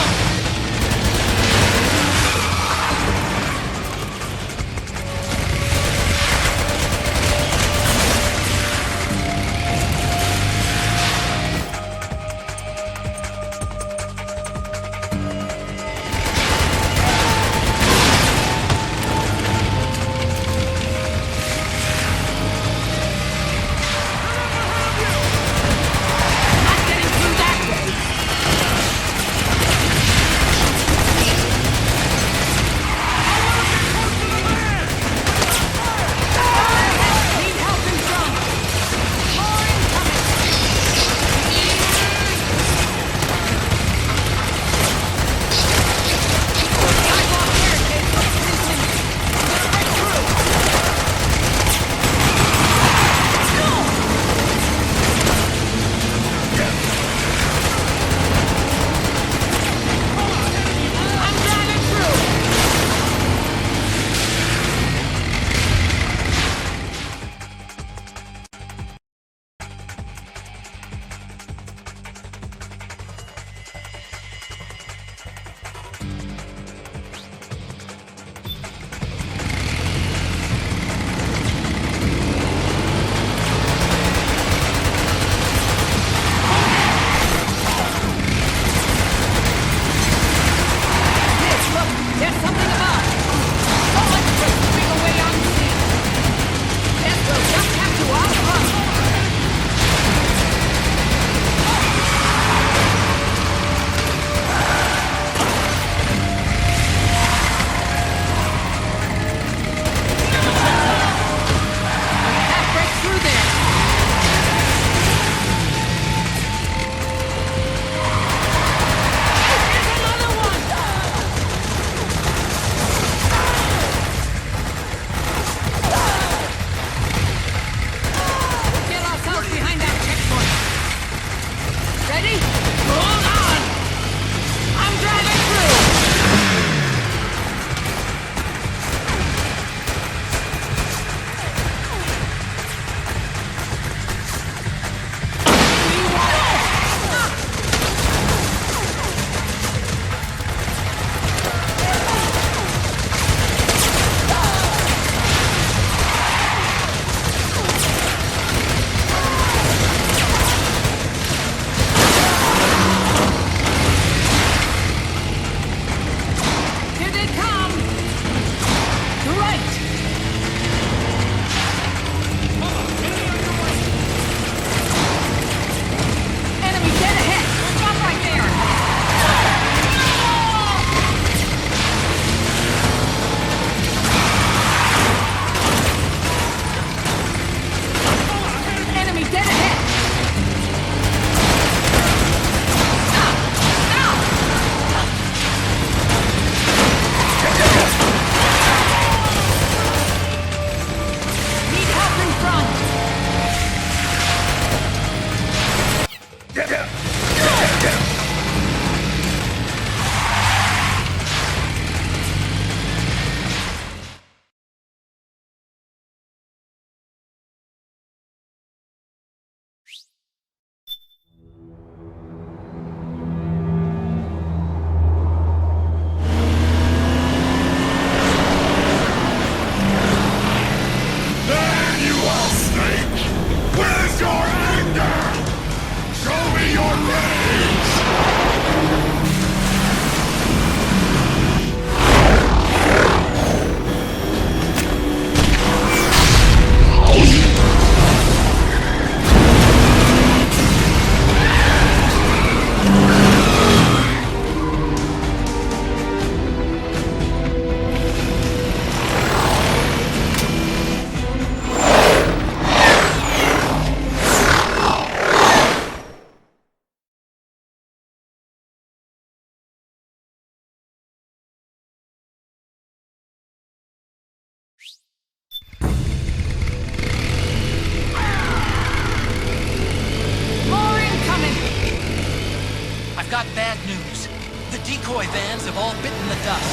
Speaker 11: convoy vans have all bitten the dust,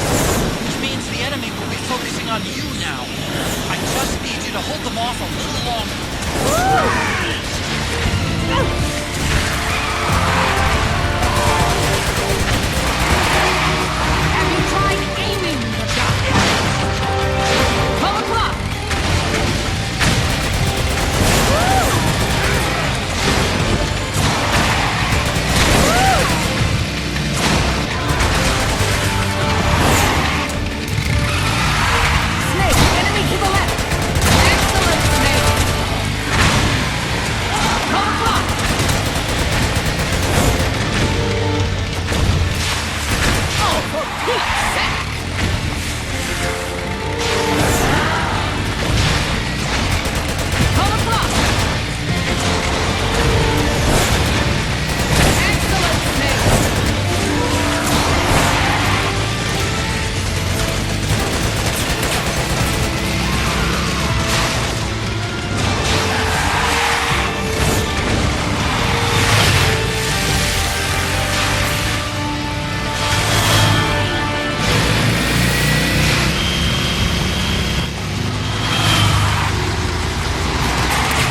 Speaker 11: which means the enemy will be focusing on you now. I just need you to hold them off a little longer.
Speaker 6: Have you tried aiming the gun? 12 o'clock! Snake, enemy to the left! Excellent, Snake! 12 o'clock! Oh, for Pete's sake! 12 o'clock! Excellent, Snake!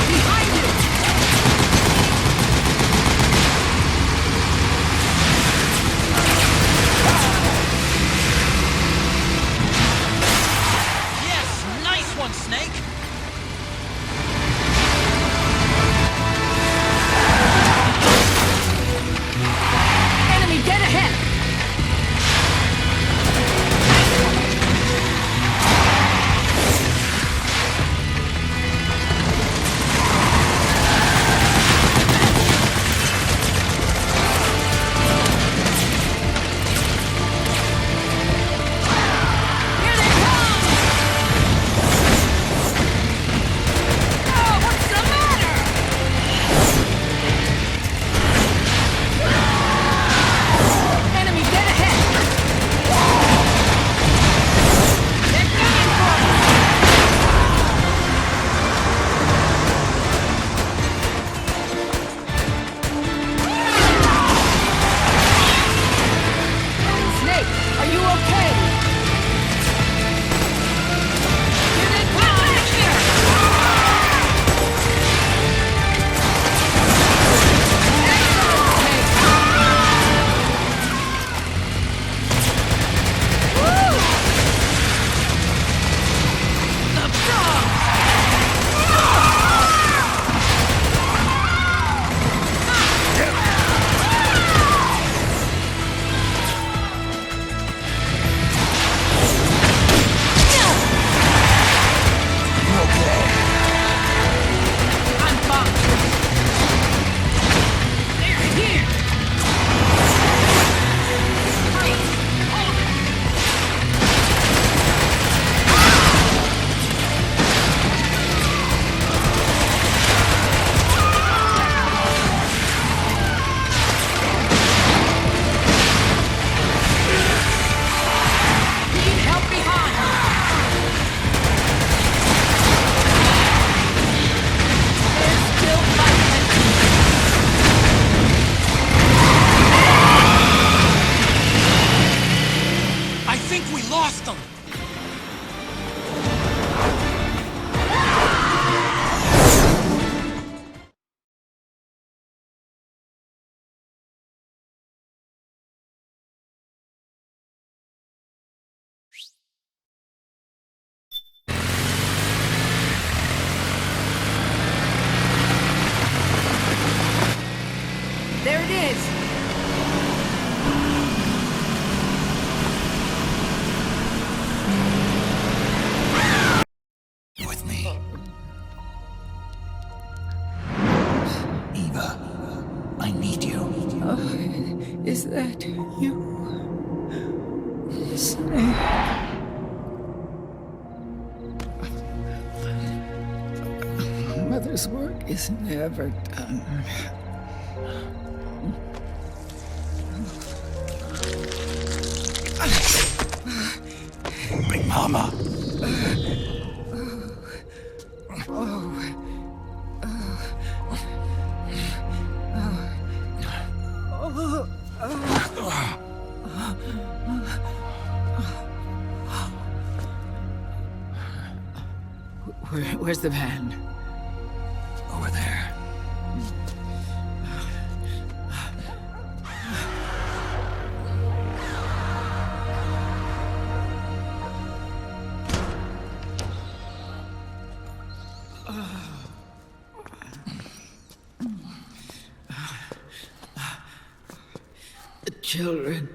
Speaker 6: Behind you!
Speaker 11: Yes, nice one, Snake.
Speaker 6: Enemy dead ahead! Here they come! Oh, what's the matter? Enemy dead ahead! They're coming for us! Snake, are you okay? Here they come! Back here! Excellent, Snake! Woo! The dogs! I'm fine. They're here. Freeze. Hold it. Need help behind. They're still fighting.
Speaker 11: I think we lost them.
Speaker 6: There it is.
Speaker 4: With me. Eva, I need you.
Speaker 13: Is that you? Snake. Mother's work is never done.
Speaker 4: Big Mama.
Speaker 13: Oh. Where's the van?
Speaker 4: Over there.
Speaker 13: The children.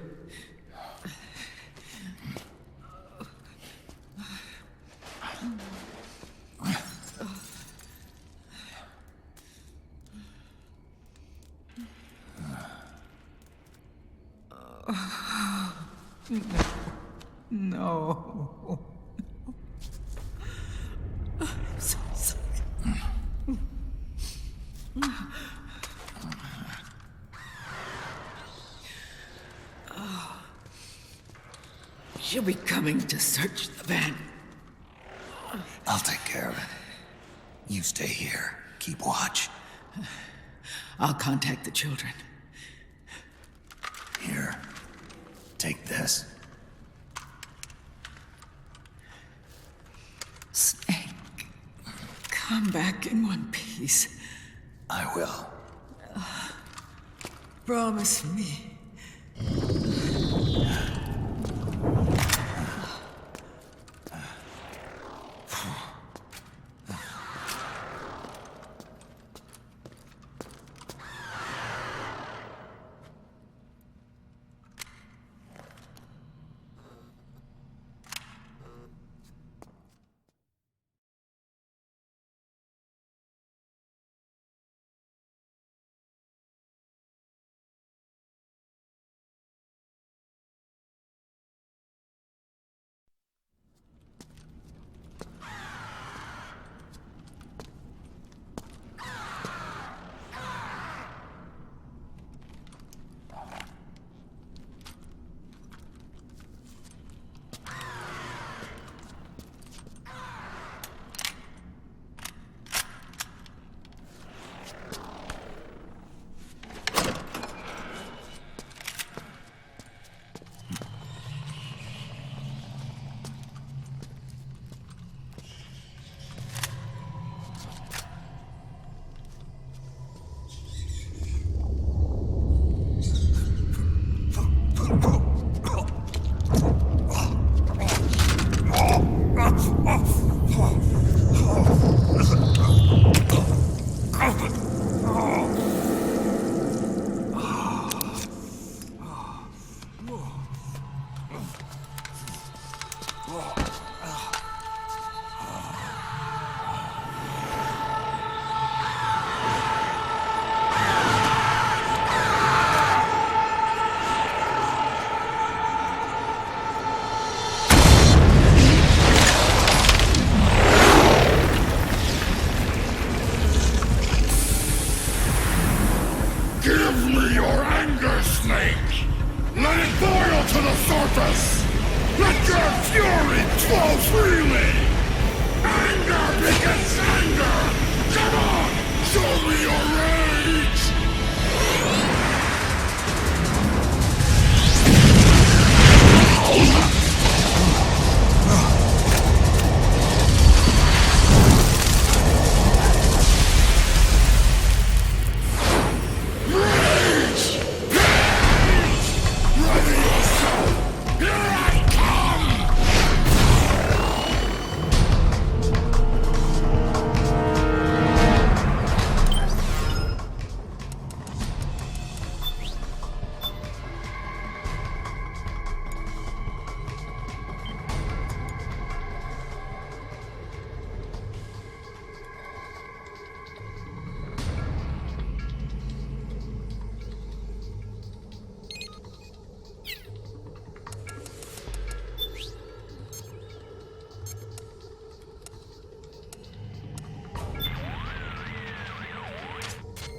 Speaker 13: No. I'm so sorry. She'll be coming to search the van.
Speaker 4: I'll take care of it. You stay here. Keep watch.
Speaker 13: I'll contact the children.
Speaker 4: Here. Take this.
Speaker 13: Snake, come back in one piece.
Speaker 4: I will.
Speaker 13: Promise me.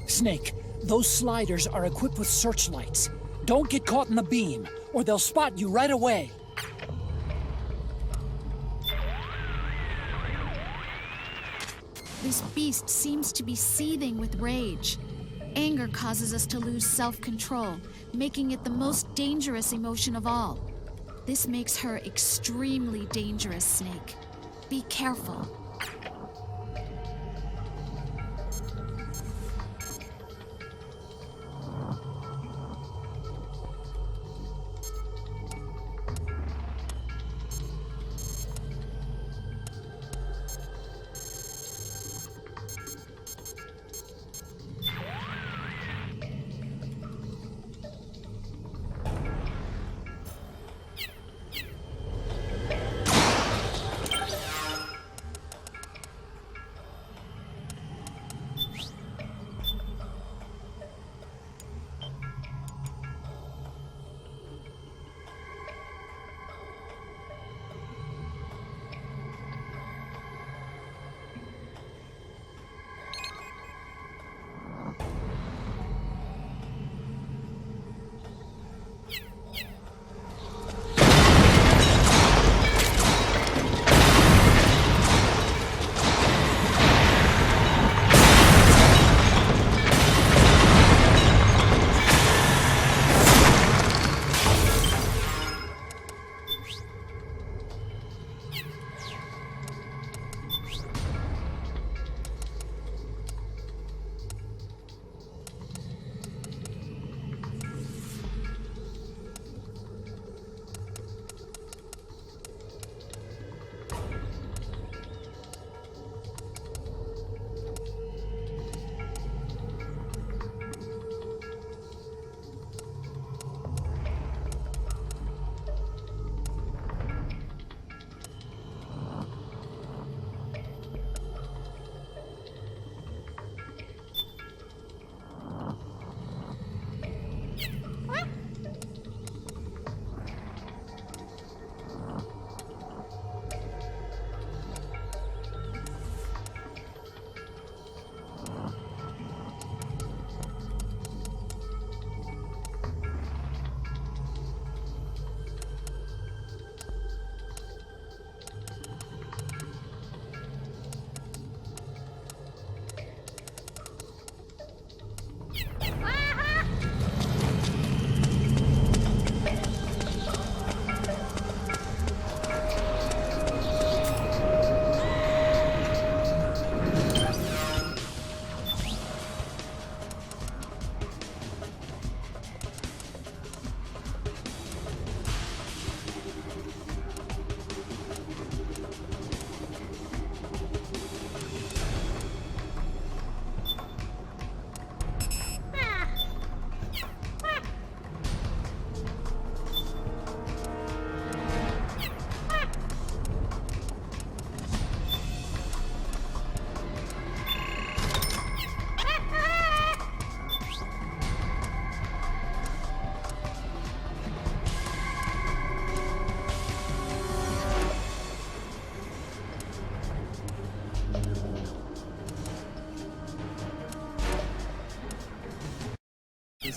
Speaker 3: Snake, those sliders are equipped with searchlights. Don't get caught in the beam, or they'll spot you right away.
Speaker 15: This beast seems to be seething with rage. Anger causes us to lose self-control, making it the most dangerous emotion of all. This makes her extremely dangerous, Snake. Be careful.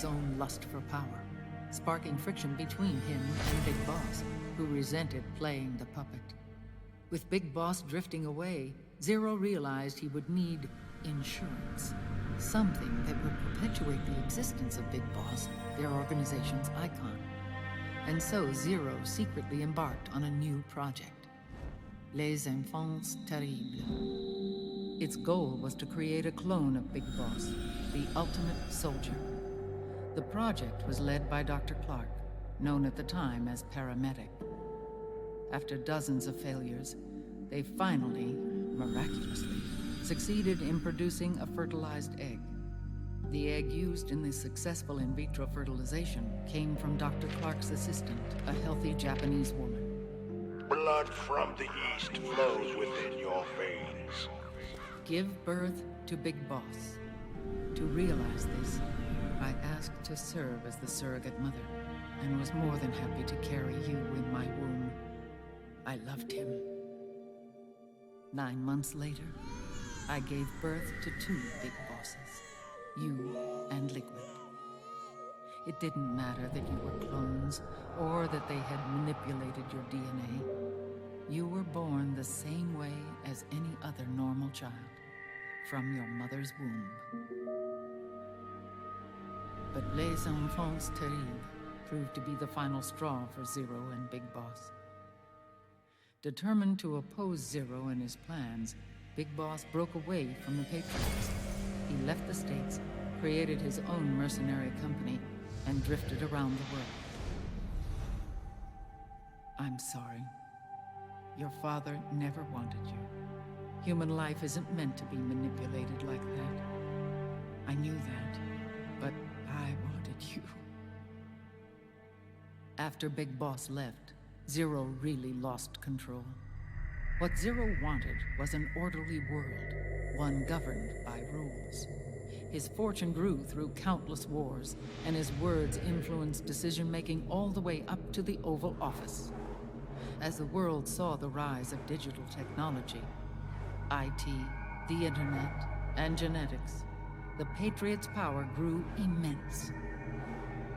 Speaker 13: his own lust for power, sparking friction between him and Big Boss, who resented playing the puppet. With Big Boss drifting away, Zero realized he would need insurance. Something that would perpetuate the existence of Big Boss, their organization's icon. And so Zero secretly embarked on a new project. Les Enfants Terribles. Its goal was to create a clone of Big Boss, the ultimate soldier. The project was led by Dr. Clark, known at the time as Paramedic. After dozens of failures, they finally, miraculously, succeeded in producing a fertilized egg. The egg used in the successful in vitro fertilization came from Dr. Clark's assistant, a healthy Japanese woman.
Speaker 12: Blood from the east flows within your veins.
Speaker 13: Give birth to Big Boss. To realize this, I asked to serve as the surrogate mother, and was more than happy to carry you in my womb. I loved him. 9 months later, I gave birth to 2 Big Bosses, you and Liquid. It didn't matter that you were clones, or that they had manipulated your DNA. You were born the same way as any other normal child, from your mother's womb. But Les Enfants Terribles proved to be the final straw for Zero and Big Boss. Determined to oppose Zero and his plans, Big Boss broke away from the Patriots. He left the States, created his own mercenary company, and drifted around the world. I'm sorry. Your father never wanted you. Human life isn't meant to be manipulated like that. I knew that, but I wanted you. After Big Boss left, Zero really lost control. What Zero wanted was an orderly world, one governed by rules. His fortune grew through countless wars, and his words influenced decision-making all the way up to the Oval Office. As the world saw the rise of digital technology, IT, the internet, and genetics, the Patriots' power grew immense.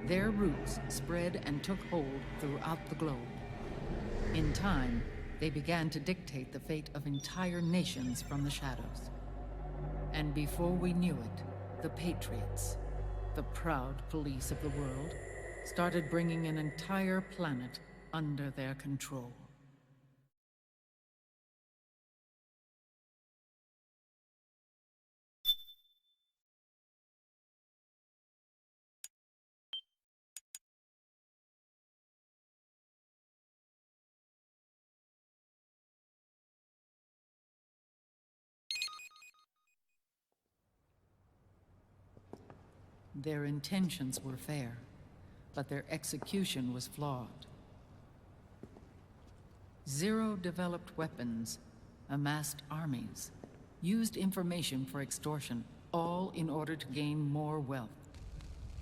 Speaker 13: Their roots spread and took hold throughout the globe. In time, they began to dictate the fate of entire nations from the shadows. And before we knew it, the Patriots, the proud police of the world, started bringing an entire planet under their control. Their intentions were fair, but their execution was flawed. Zero developed weapons, amassed armies, used information for extortion, all in order to gain more wealth.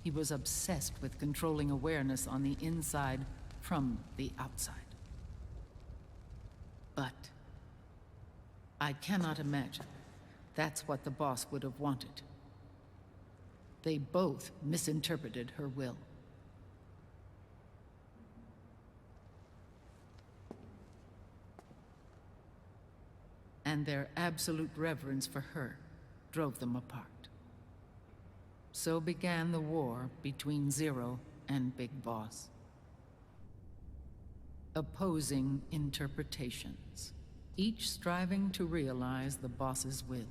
Speaker 13: He was obsessed with controlling awareness on the inside from the outside. But I cannot imagine that's what the boss would have wanted. They both misinterpreted her will. And their absolute reverence for her drove them apart. So began the war between Zero and Big Boss. Opposing interpretations, each striving to realize the boss's will.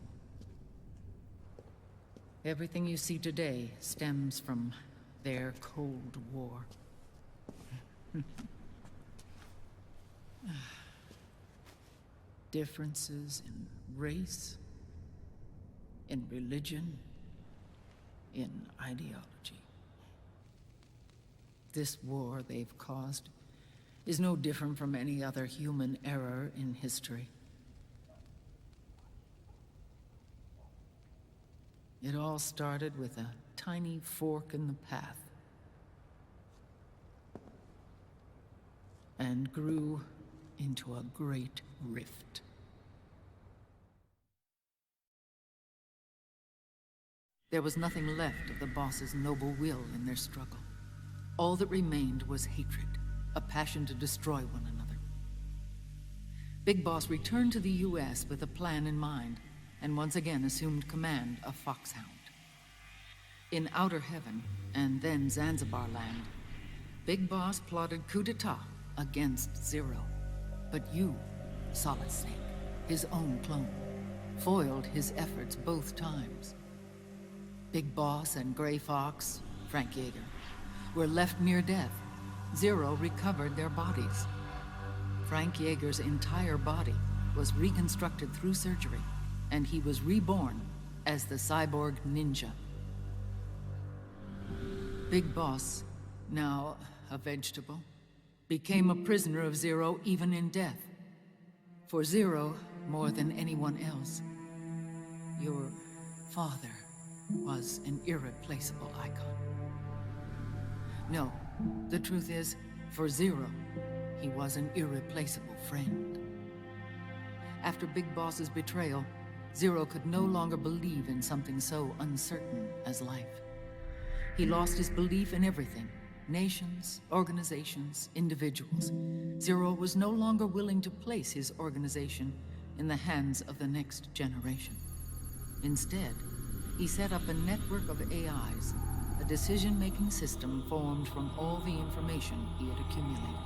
Speaker 13: Everything you see today stems from their Cold War. Differences in race, in religion, in ideology. This war they've caused is no different from any other human error in history. It all started with a tiny fork in the path, and grew into a great rift. There was nothing left of the boss's noble will in their struggle. All that remained was hatred, a passion to destroy one another. Big Boss returned to the U.S. with a plan in mind, and once again assumed command of Foxhound. In Outer Heaven, and then Zanzibar Land, Big Boss plotted coup d'etat against Zero. But you, Solid Snake, his own clone, foiled his efforts both times. Big Boss and Gray Fox, Frank Yeager, were left near death. Zero recovered their bodies. Frank Yeager's entire body was reconstructed through surgery, and he was reborn as the cyborg ninja. Big Boss, now a vegetable, became a prisoner of Zero even in death. For Zero, more than anyone else, your father was an irreplaceable icon. No, the truth is, for Zero, he was an irreplaceable friend. After Big Boss's betrayal, Zero could no longer believe in something so uncertain as life. He lost his belief in everything. Nations, organizations, individuals. Zero was no longer willing to place his organization in the hands of the next generation. Instead, he set up a network of AIs, a decision-making system formed from all the information he had accumulated.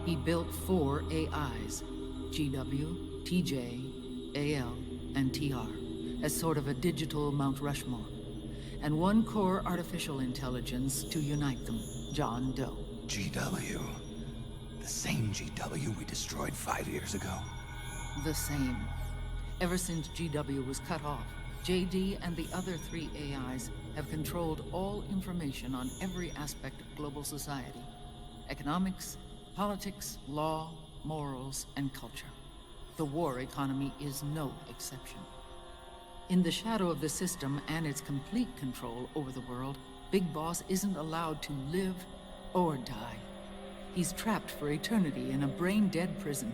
Speaker 13: He built 4 AIs, GW, TJ, AL, and TR, as sort of a digital Mount Rushmore, and 1 core artificial intelligence to unite them, John Doe.
Speaker 4: GW. The same GW we destroyed 5 years ago.
Speaker 13: The same. Ever since GW was cut off, JD and the other 3 AIs have controlled all information on every aspect of global society. Economics, politics, law, morals, and culture. The war economy is no exception. In the shadow of the system and its complete control over the world, Big Boss isn't allowed to live or die. He's trapped for eternity in a brain-dead prison.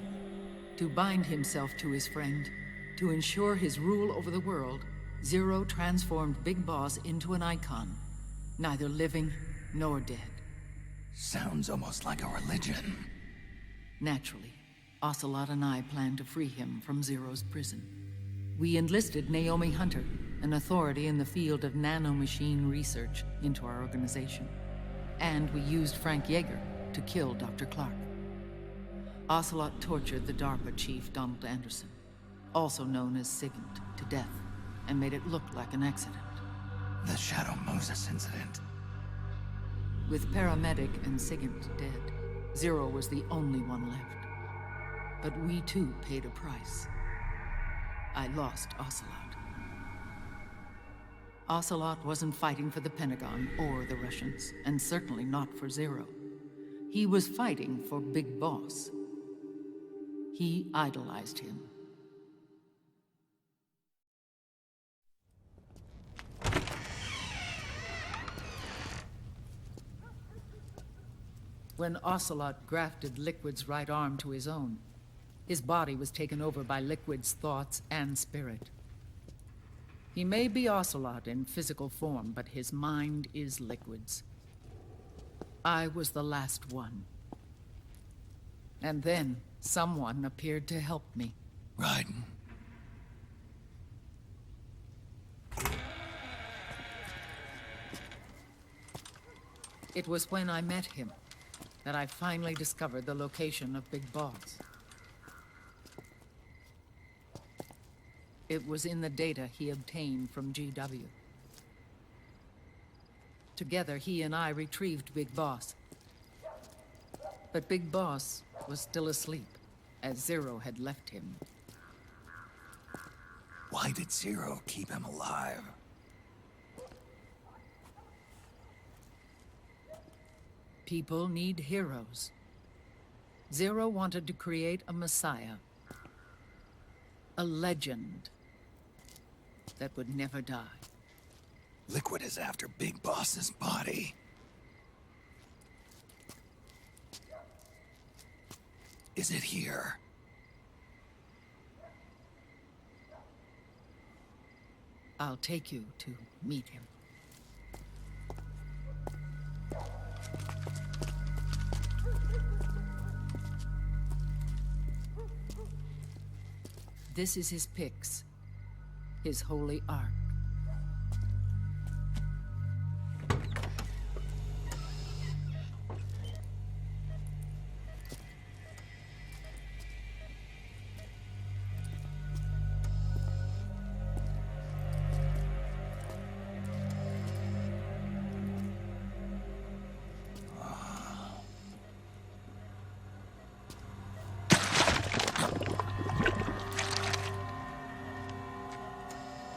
Speaker 13: To bind himself to his friend, to ensure his rule over the world, Zero transformed Big Boss into an icon, neither living nor dead.
Speaker 4: Sounds almost like a religion.
Speaker 13: Naturally, Ocelot and I plan to free him from Zero's prison. We enlisted Naomi Hunter, an authority in the field of nanomachine research, into our organization. And we used Frank Yeager to kill Dr. Clark. Ocelot tortured the DARPA chief, Donald Anderson, also known as Sigint, to death, and made it look like an accident.
Speaker 4: The Shadow Moses incident.
Speaker 13: With Paramedic and Sigint dead, Zero was the only one left. But we too paid a price. I lost Ocelot. Ocelot wasn't fighting for the Pentagon or the Russians, and certainly not for Zero. He was fighting for Big Boss. He idolized him. When Ocelot grafted Liquid's right arm to his own, his body was taken over by Liquid's thoughts and spirit. He may be Ocelot in physical form, but his mind is Liquid's. I was the last one. And then someone appeared to help me.
Speaker 4: Raiden.
Speaker 13: It was when I met him that I finally discovered the location of Big Boss. It was in the data he obtained from GW. Together, he and I retrieved Big Boss. But Big Boss was still asleep, as Zero had left him.
Speaker 4: Why did Zero keep him alive?
Speaker 13: People need heroes. Zero wanted to create a messiah. A legend that would never die.
Speaker 4: Liquid is after Big Boss's body. Is it here?
Speaker 13: I'll take you to meet him. This is his pyx, his holy ark.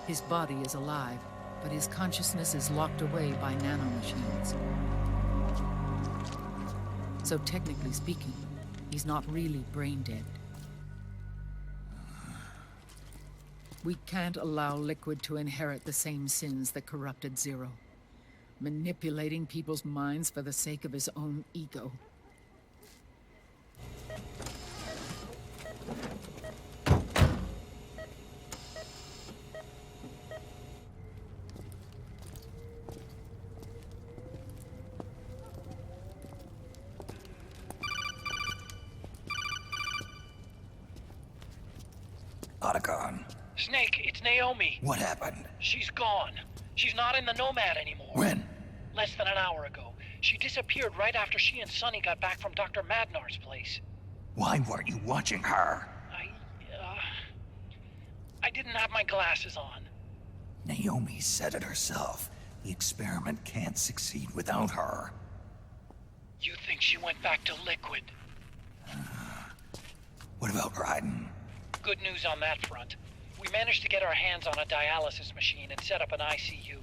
Speaker 13: His body is alive, but his consciousness is locked away by nanomachines. So technically speaking, he's not really brain dead. We can't allow Liquid to inherit the same sins that corrupted Zero, manipulating people's minds for the sake of his own ego.
Speaker 4: Otacon.
Speaker 11: Snake, it's Naomi.
Speaker 4: What happened?
Speaker 11: She's gone. She's not in the Nomad anymore.
Speaker 4: When?
Speaker 11: Less than an hour ago. She disappeared right after she and Sonny got back from Dr. Madnar's place.
Speaker 4: Why weren't you watching her?
Speaker 11: I didn't have my glasses on.
Speaker 4: Naomi said it herself. The experiment can't succeed without her.
Speaker 11: You think she went back to Liquid?
Speaker 4: What about Raiden?
Speaker 11: Good news on that front. We managed to get our hands on a dialysis machine and set up an ICU.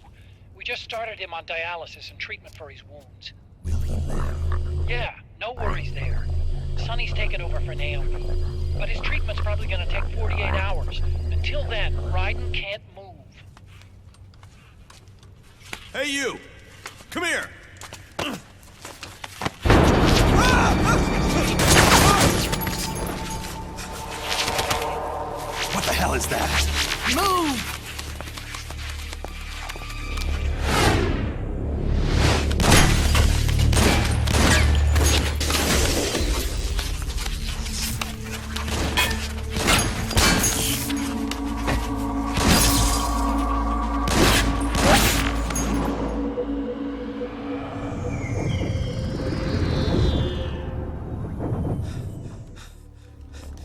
Speaker 11: We just started him on dialysis and treatment for his wounds.
Speaker 4: Will he live?
Speaker 11: Yeah, no worries there. Sonny's taken over for Naomi. But his treatment's probably gonna take 48 hours. Until then, Raiden can't move.
Speaker 10: Hey, you! Come here!
Speaker 4: What the hell is that?
Speaker 13: Move!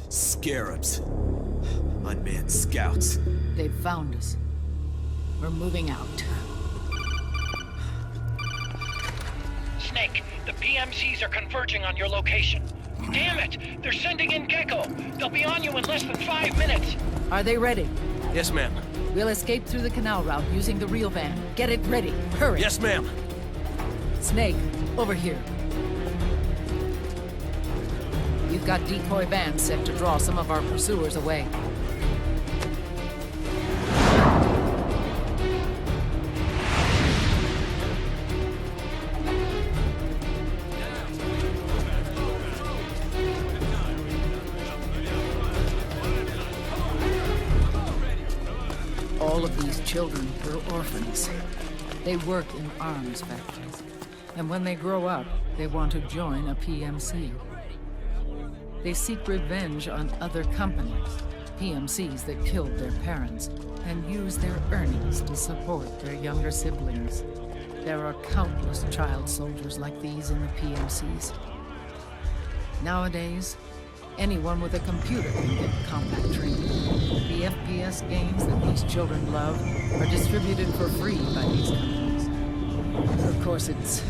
Speaker 10: Scarabs. Unmanned scouts.
Speaker 13: They've found us. We're moving out.
Speaker 11: Snake, the PMCs are converging on your location. Damn it! They're sending in Gecko! They'll be on you in less than 5 minutes!
Speaker 13: Are they ready?
Speaker 10: Yes, ma'am.
Speaker 13: We'll escape through the canal route using the real van. Get it ready. Hurry.
Speaker 10: Yes, ma'am.
Speaker 13: Snake, over here. We've got decoy vans set to draw some of our pursuers away. All of these children were orphans. They work in arms factories. And when they grow up, they want to join a PMC. They seek revenge on other companies, PMCs that killed their parents, and use their earnings to support their younger siblings. There are countless child soldiers like these in the PMCs. Nowadays, anyone with a computer can get combat training. The FPS games that these children love are distributed for free by these companies. Of course, it's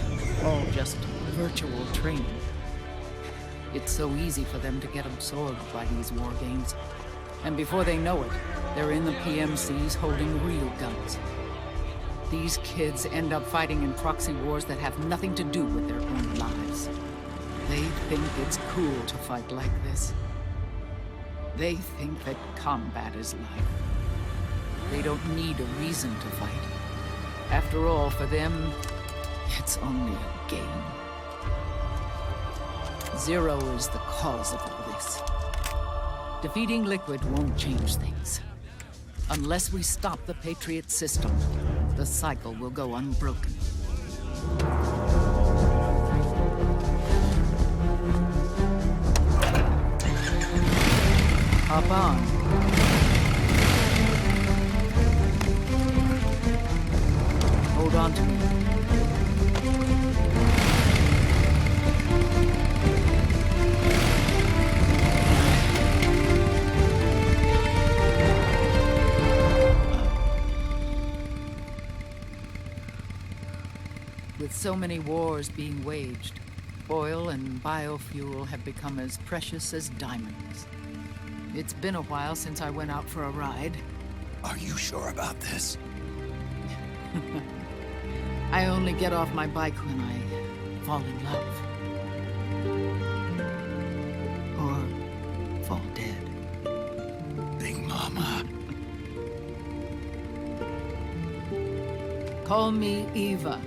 Speaker 13: all just virtual training. It's so easy for them to get absorbed by these war games. And before they know it, they're in the PMCs holding real guns. These kids end up fighting in proxy wars that have nothing to do with their own lives. They think it's cool to fight like this. They think that combat is life. They don't need a reason to fight. After all, for them, it's only a game. Zero is the cause of all this. Defeating Liquid won't change things. Unless we stop the Patriot system, the cycle will go unbroken. Hop on. Hold on to me. With so many wars being waged, oil and biofuel have become as precious as diamonds. It's been a while since I went out for a ride.
Speaker 4: Are you sure about this?
Speaker 13: I only get off my bike when I fall in love. Or fall dead.
Speaker 4: Big Mama.
Speaker 13: Call me Eva.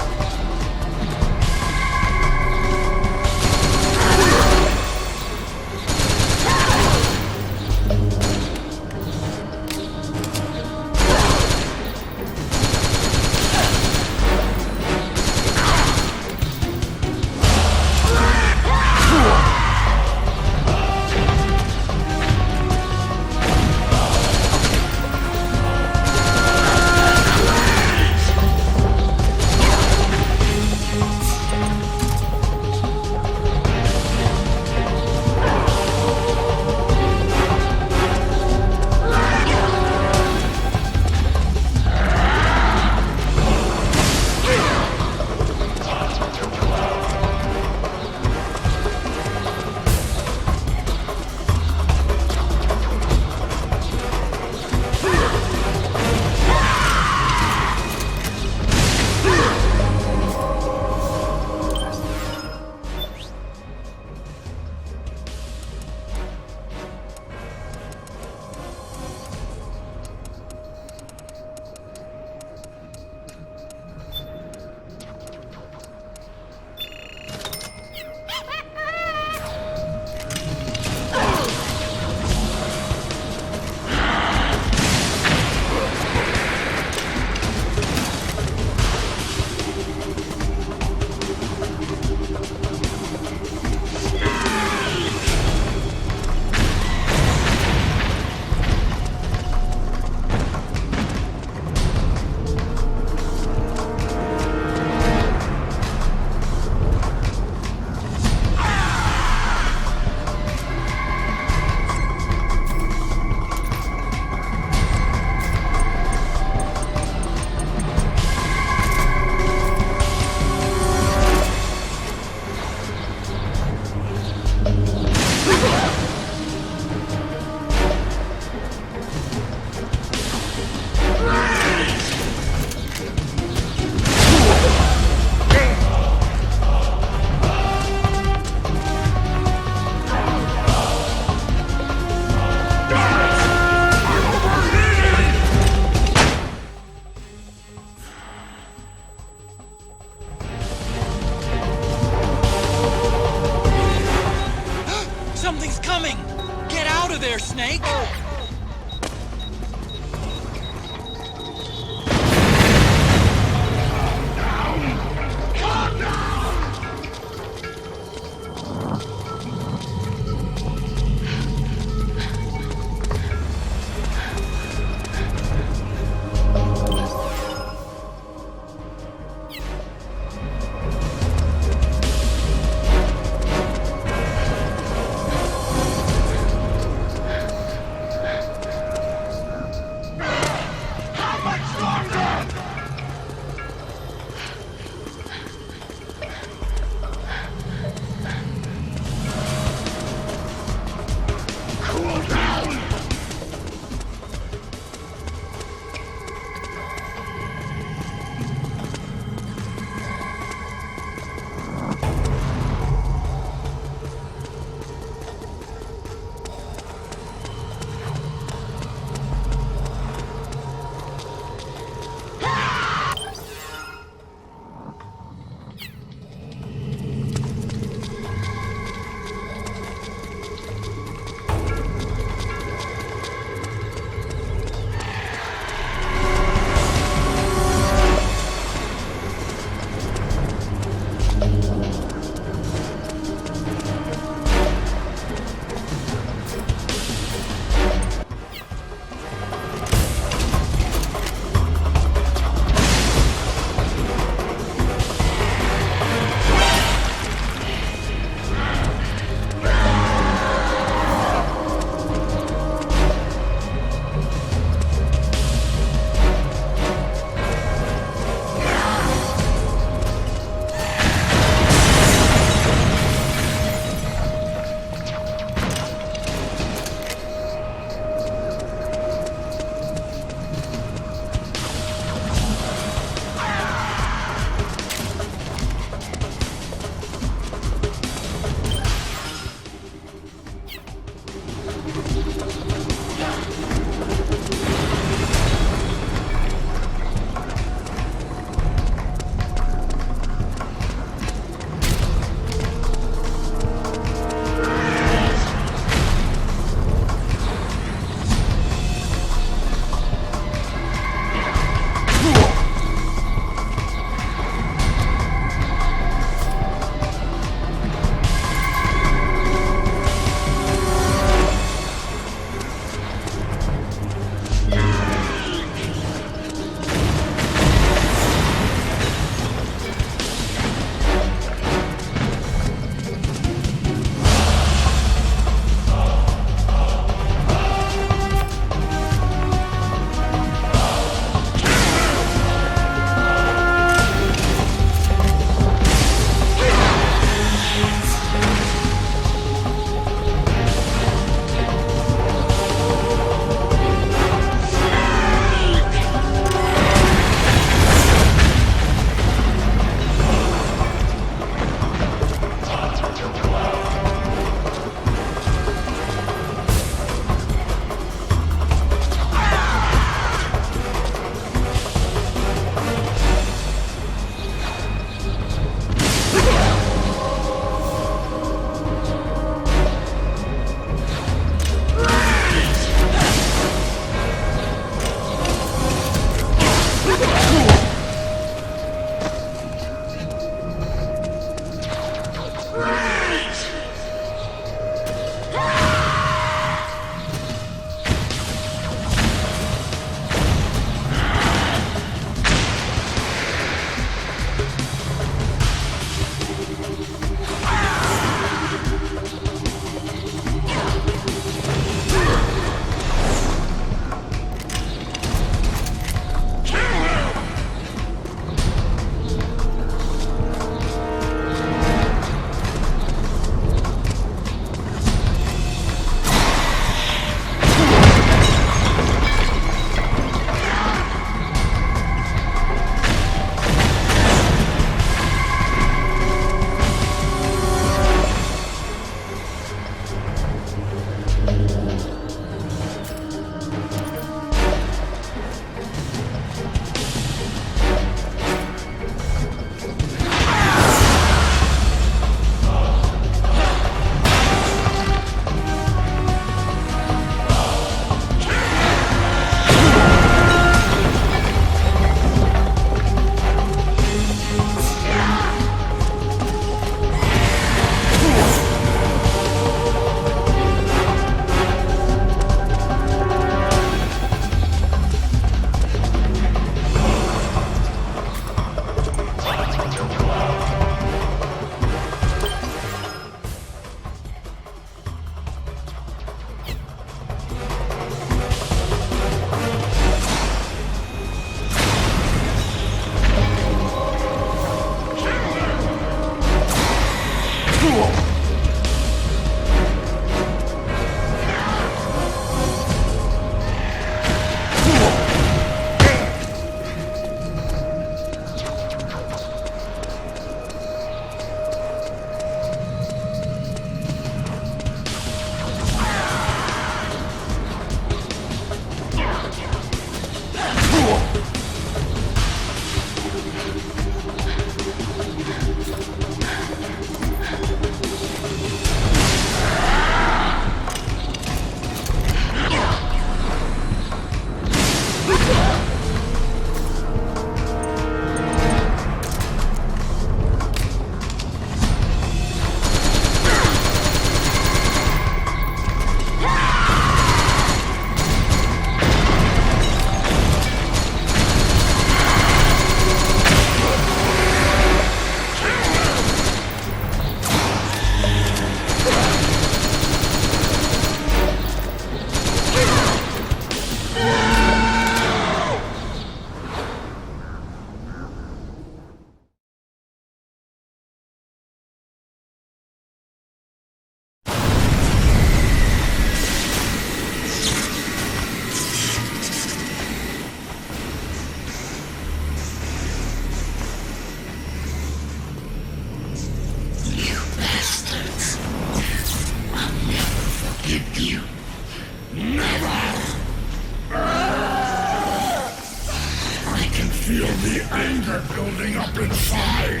Speaker 16: feel the anger building up inside,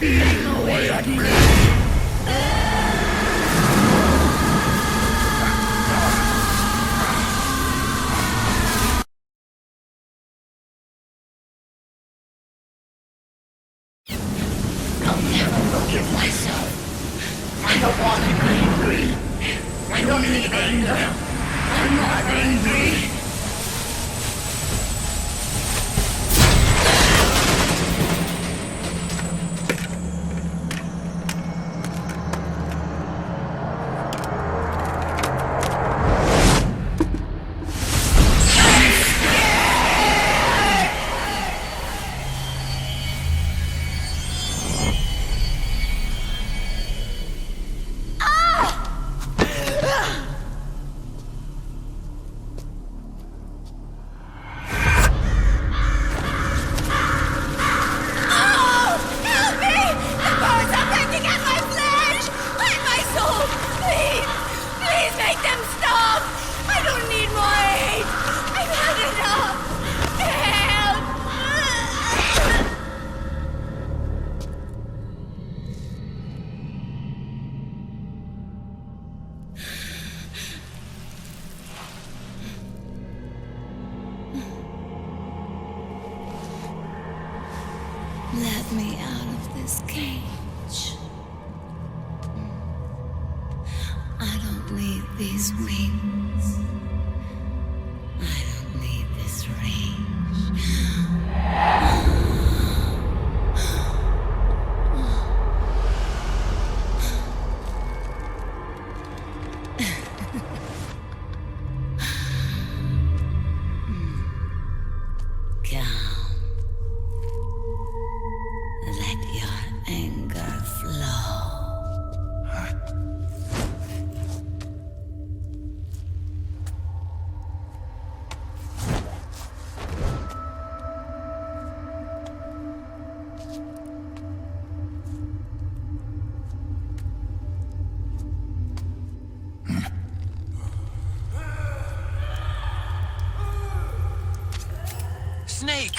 Speaker 16: eating away at me. I'll never forgive myself. I don't want to be angry. I don't need anger. I'm not angry.
Speaker 17: Let me out of this cage. I don't need these wings. I don't need this range. Let your anger flow.
Speaker 11: Snake!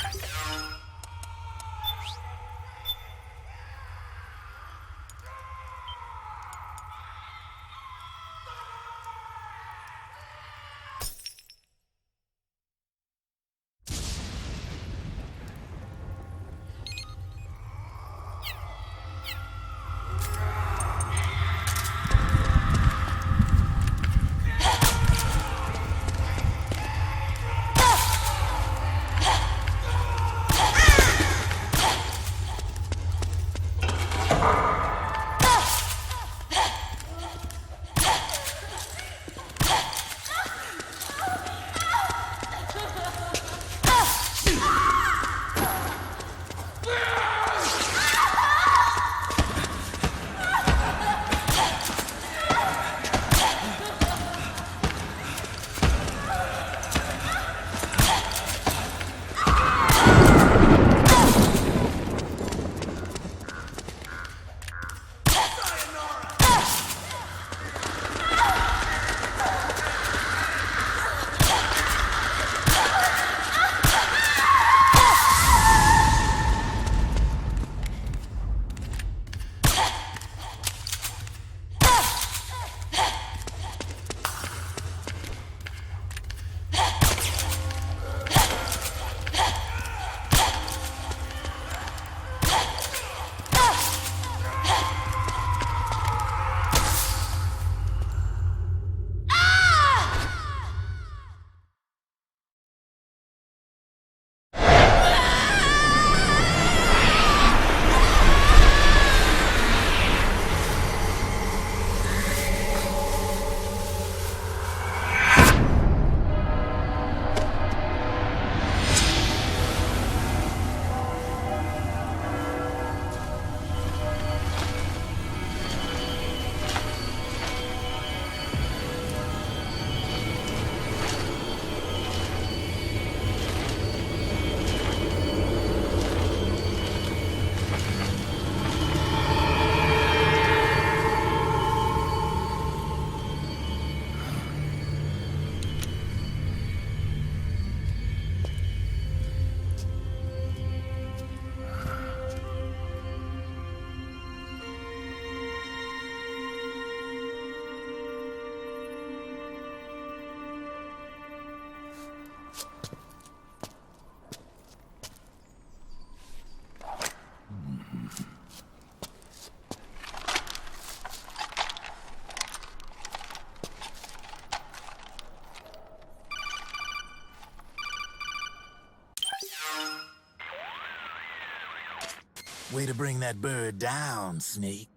Speaker 18: Way to bring that bird down, Snake.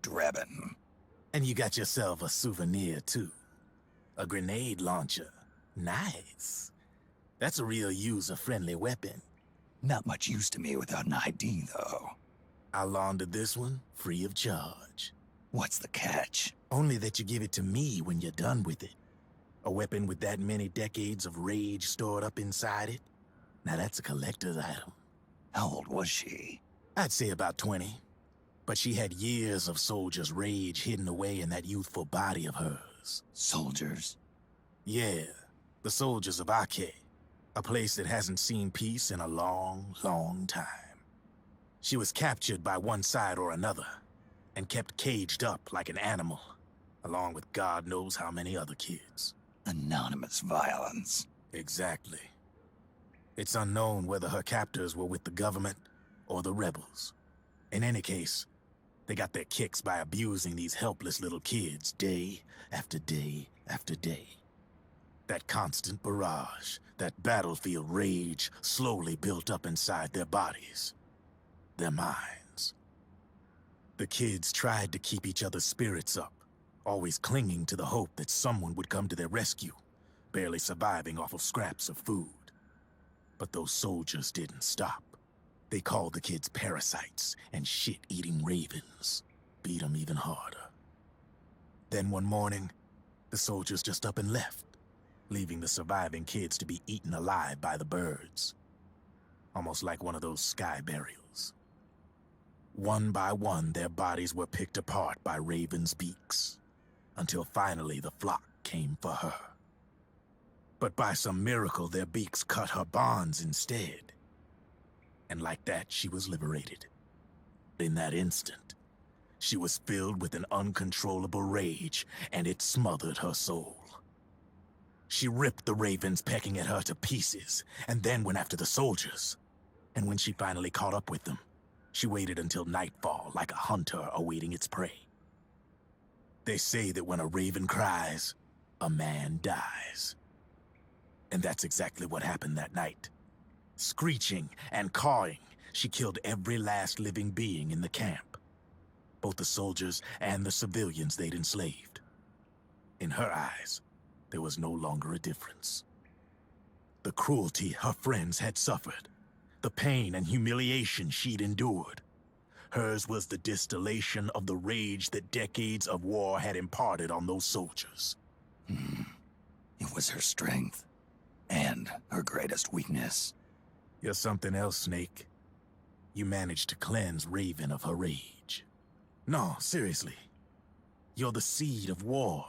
Speaker 4: Drebin.
Speaker 18: And you got yourself a souvenir, too. A grenade launcher. Nice. That's a real user-friendly weapon.
Speaker 4: Not much use to me without an ID, though.
Speaker 18: I'll launder this one free of charge.
Speaker 4: What's the catch?
Speaker 18: Only that you give it to me when you're done with it. A weapon with that many decades of rage stored up inside it? Now that's a collector's item.
Speaker 4: How old was she?
Speaker 18: I'd say about 20. But she had years of soldiers' rage hidden away in that youthful body of hers.
Speaker 4: Soldiers?
Speaker 18: Yeah, the soldiers of ACTO. A place that hasn't seen peace in a long, long time. She was captured by one side or another, and kept caged up like an animal, along with God knows how many other kids.
Speaker 4: Anonymous violence.
Speaker 18: Exactly. It's unknown whether her captors were with the government or the rebels. In any case, they got their kicks by abusing these helpless little kids day after day after day. That constant barrage, that battlefield rage slowly built up inside their bodies, their minds. The kids tried to keep each other's spirits up, always clinging to the hope that someone would come to their rescue, barely surviving off of scraps of food. But those soldiers didn't stop. They called the kids parasites and shit-eating ravens, beat them even harder. Then one morning, the soldiers just up and left, leaving the surviving kids to be eaten alive by the birds. Almost like one of those sky burials. One by one, their bodies were picked apart by ravens' beaks, until finally the flock came for her. But by some miracle, their beaks cut her bonds instead. And like that, she was liberated. In that instant, she was filled with an uncontrollable rage, and it smothered her soul. She ripped the ravens pecking at her to pieces, and then went after the soldiers. And when she finally caught up with them, she waited until nightfall like a hunter awaiting its prey. They say that when a raven cries, a man dies. And that's exactly what happened that night. Screeching and cawing, she killed every last living being in the camp. Both the soldiers and the civilians they'd enslaved. In her eyes, there was no longer a difference. The cruelty her friends had suffered, the pain and humiliation she'd endured. Hers was the distillation of the rage that decades of war had imparted on those soldiers.
Speaker 4: It was her strength, and her greatest weakness.
Speaker 18: You're something else, Snake. You managed to cleanse Raven of her rage. No, seriously. You're the seed of war.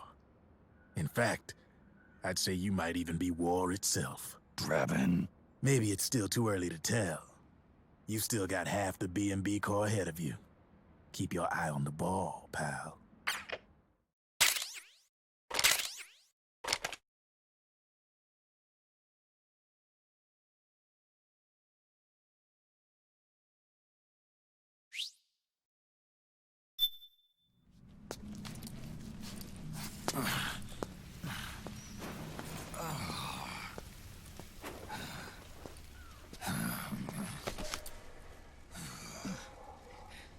Speaker 18: In fact, I'd say you might even be war itself.
Speaker 4: Drebin.
Speaker 18: Maybe it's still too early to tell. You've still got half the B&B Corps ahead of you. Keep your eye on the ball, pal.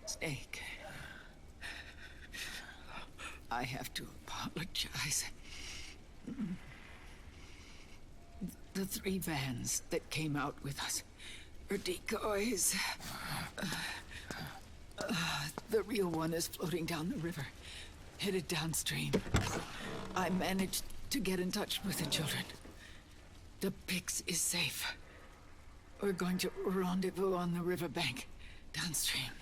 Speaker 13: Snake, I have to apologize. The 3 vans that came out with us are decoys. The real one is floating down the river, headed downstream. I managed to get in touch with the children. The Pix is safe. We're going to rendezvous on the riverbank, downstream.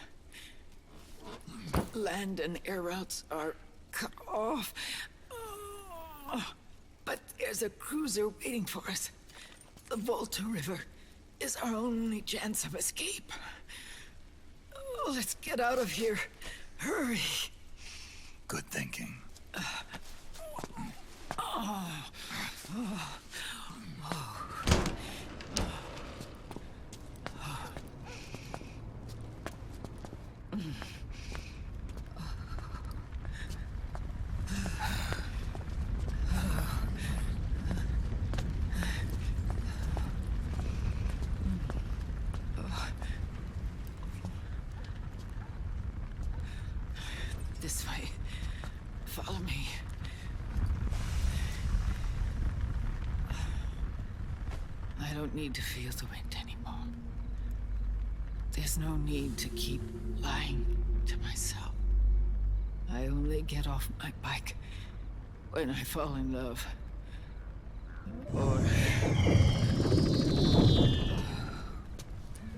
Speaker 13: Land and air routes are cut off. But there's a cruiser waiting for us. The Volta River is our only chance of escape. Let's get out of here. Hurry.
Speaker 4: Good thinking.
Speaker 13: I don't need to feel the wind anymore. There's no need to keep lying to myself. I only get off my bike when I fall in love. Or...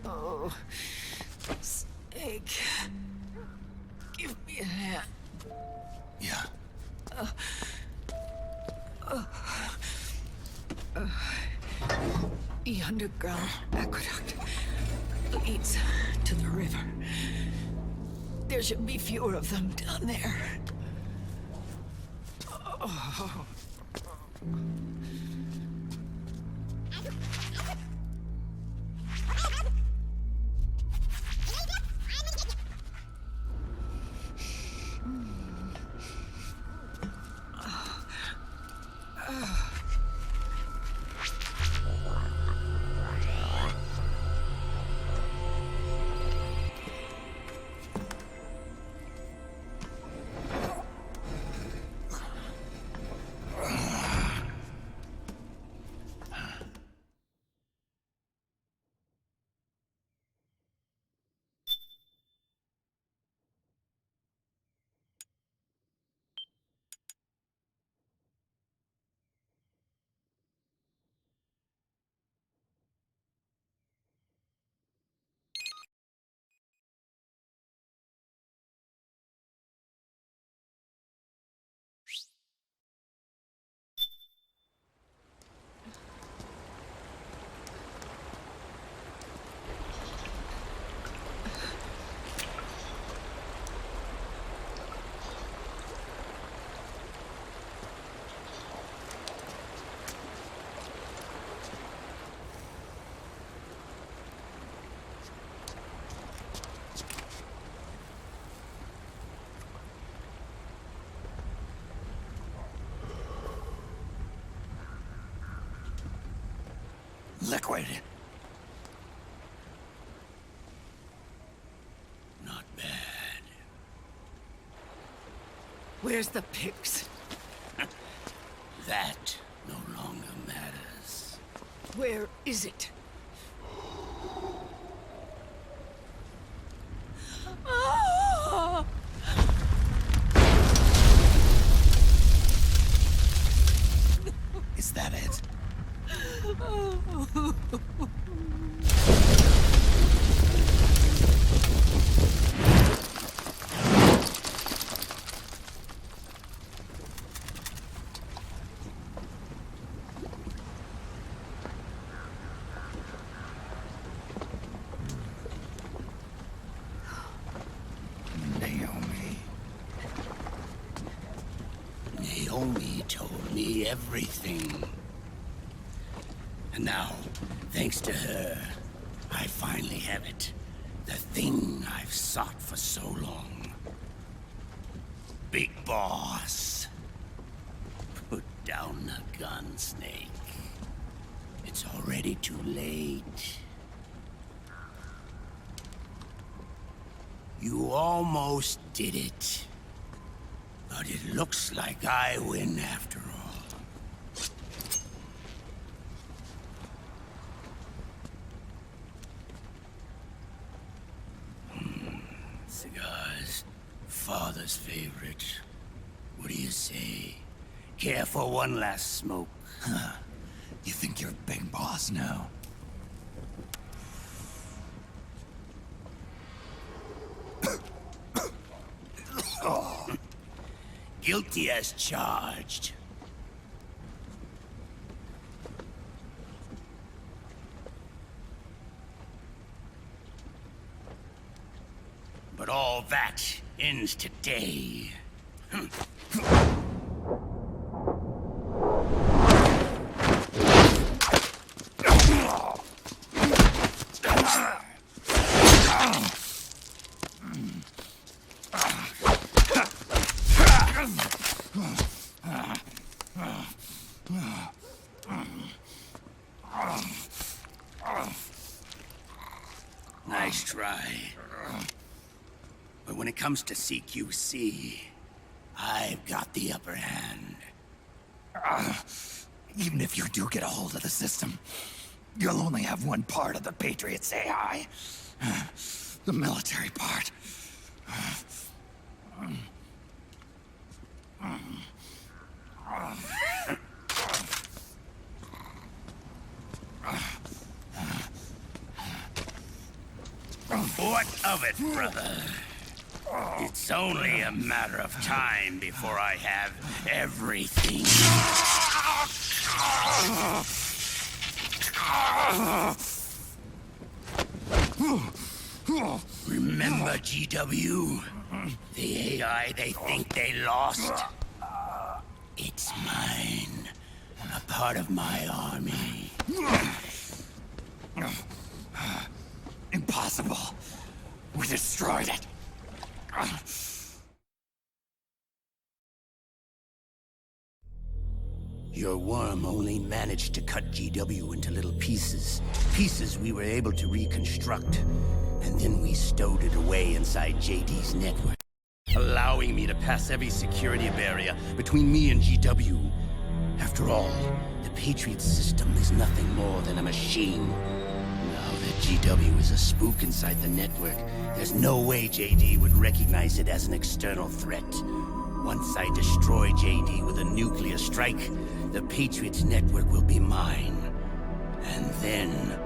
Speaker 13: Oh, Snake. Give me a hand.
Speaker 4: Yeah.
Speaker 13: The underground aqueduct leads to the river. There should be fewer of them down there. Oh.
Speaker 4: Liquid.
Speaker 7: Not bad.
Speaker 13: Where's the pigs?
Speaker 7: That no longer matters.
Speaker 13: Where is it?
Speaker 4: Is that it?
Speaker 7: Naomi told me everything. And now, thanks to her, I finally have it. The thing I've sought for so long. Big Boss. Put down the gun, Snake. It's already too late. You almost did it. But it looks like I win after all. Cigars. Father's favorite. What do you say? Care for one last smoke?
Speaker 4: Huh. You think you're a big boss now?
Speaker 7: Guilty as charged. But all that ends today. Nice try. But when it comes to CQC, I've got the upper hand.
Speaker 4: Even if you do get a hold of the system, You'll only have one part of the Patriots' AI. The military part.
Speaker 19: What of it, brother? It's only a matter of time before I have everything. Remember, GW? The AI they think they lost? It's mine. A part of my army.
Speaker 4: Impossible. We destroyed it.
Speaker 19: Your worm only managed to cut GW into little pieces. Pieces we were able to reconstruct. And then we stowed it away inside JD's network, allowing me to pass every security barrier between me and GW. After all, the Patriot system is nothing more than a machine. Now that GW is a spook inside the network, there's no way JD would recognize it as an external threat. Once I destroy JD with a nuclear strike, the Patriots network will be mine. And then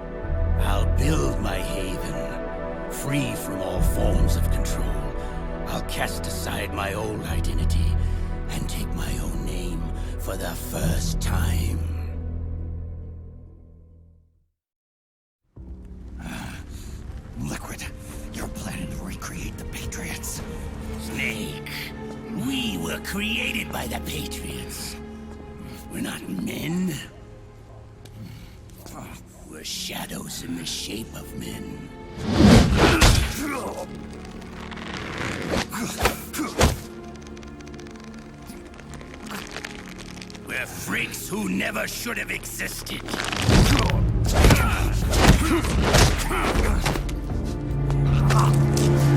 Speaker 19: I'll build my haven, free from all forms of control. I'll cast aside my old identity and take my own name for the first time.
Speaker 4: Liquid, you're planning to recreate the Patriots.
Speaker 19: Snake, we were created by the Patriots. We're not men. We're shadows in the shape of men. We're freaks who never should have existed.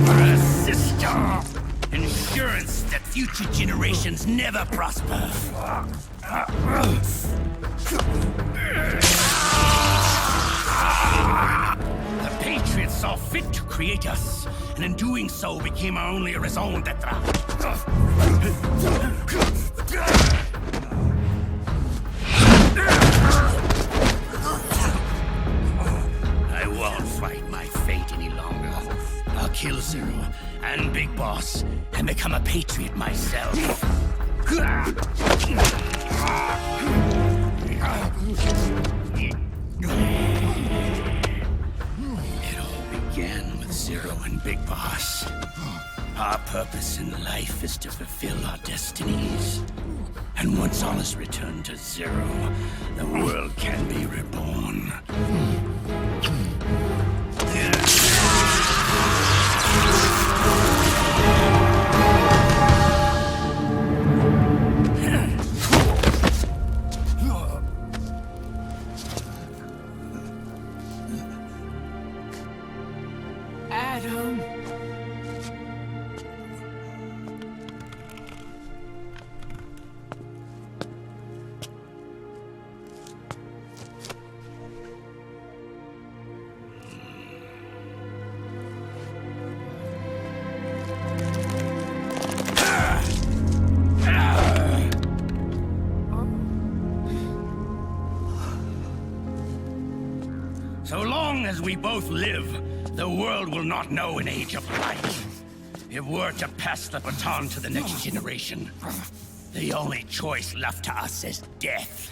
Speaker 19: We're a system. Insurance that future generations never prosper. The Patriots saw fit to create us, and in doing so became our only raison d'etre. I won't fight my fate any longer. I'll kill Zero and Big Boss and become a Patriot myself. It all began with Zero and Big Boss. Our purpose in life is to fulfill our destinies. And once all is returned to Zero, the world can be reborn.
Speaker 11: Adam.
Speaker 19: So long as we both live, the world will not know an age of light. If we're to pass the baton to the next generation, the only choice left to us is death.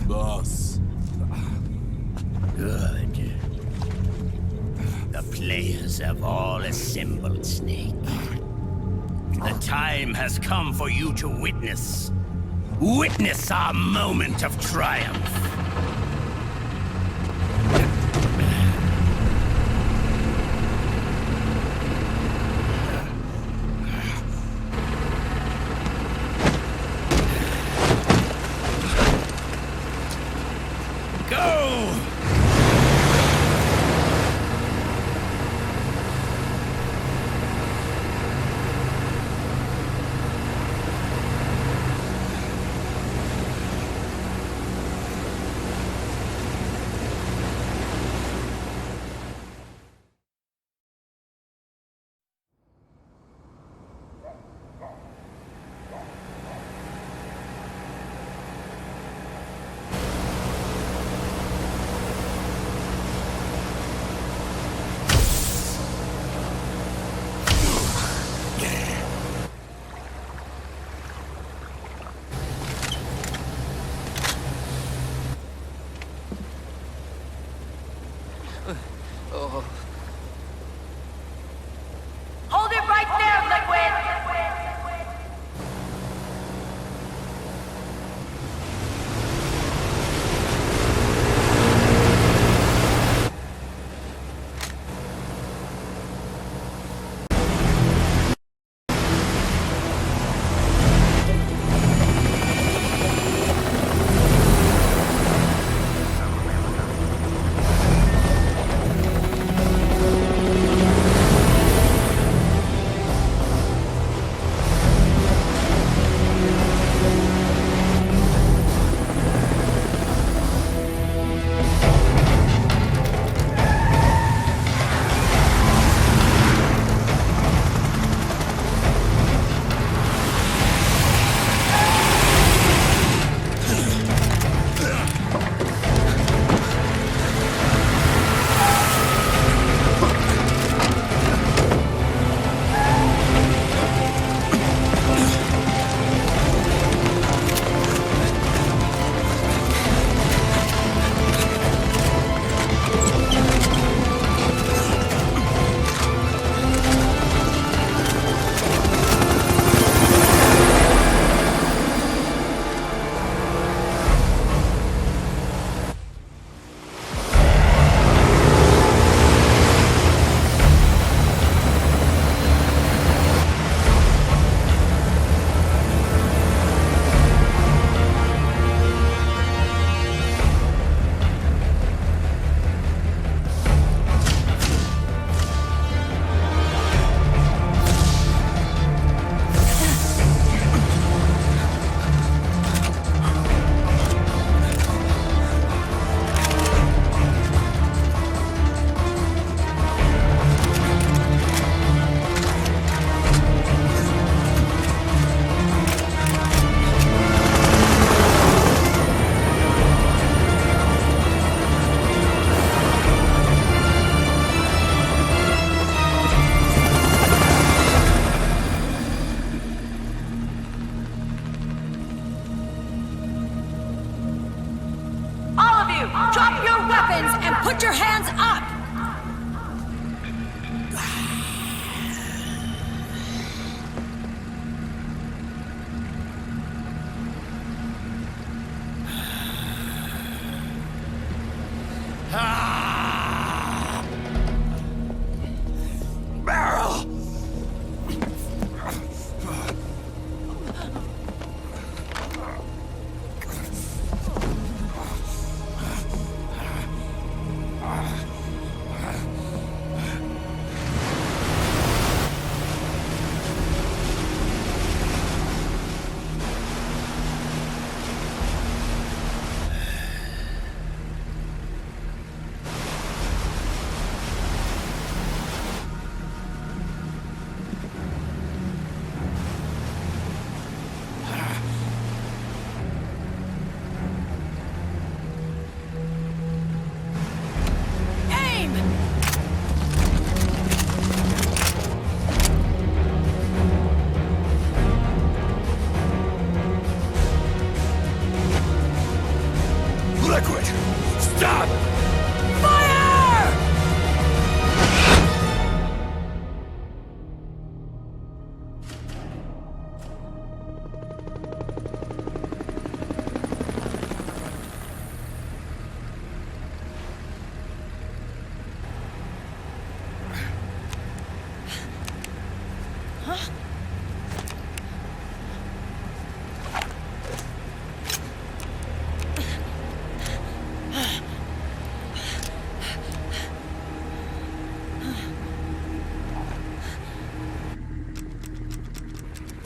Speaker 10: Boss.
Speaker 19: Good. The players have all assembled, Snake. The time has come for you to witness our moment of triumph. Go!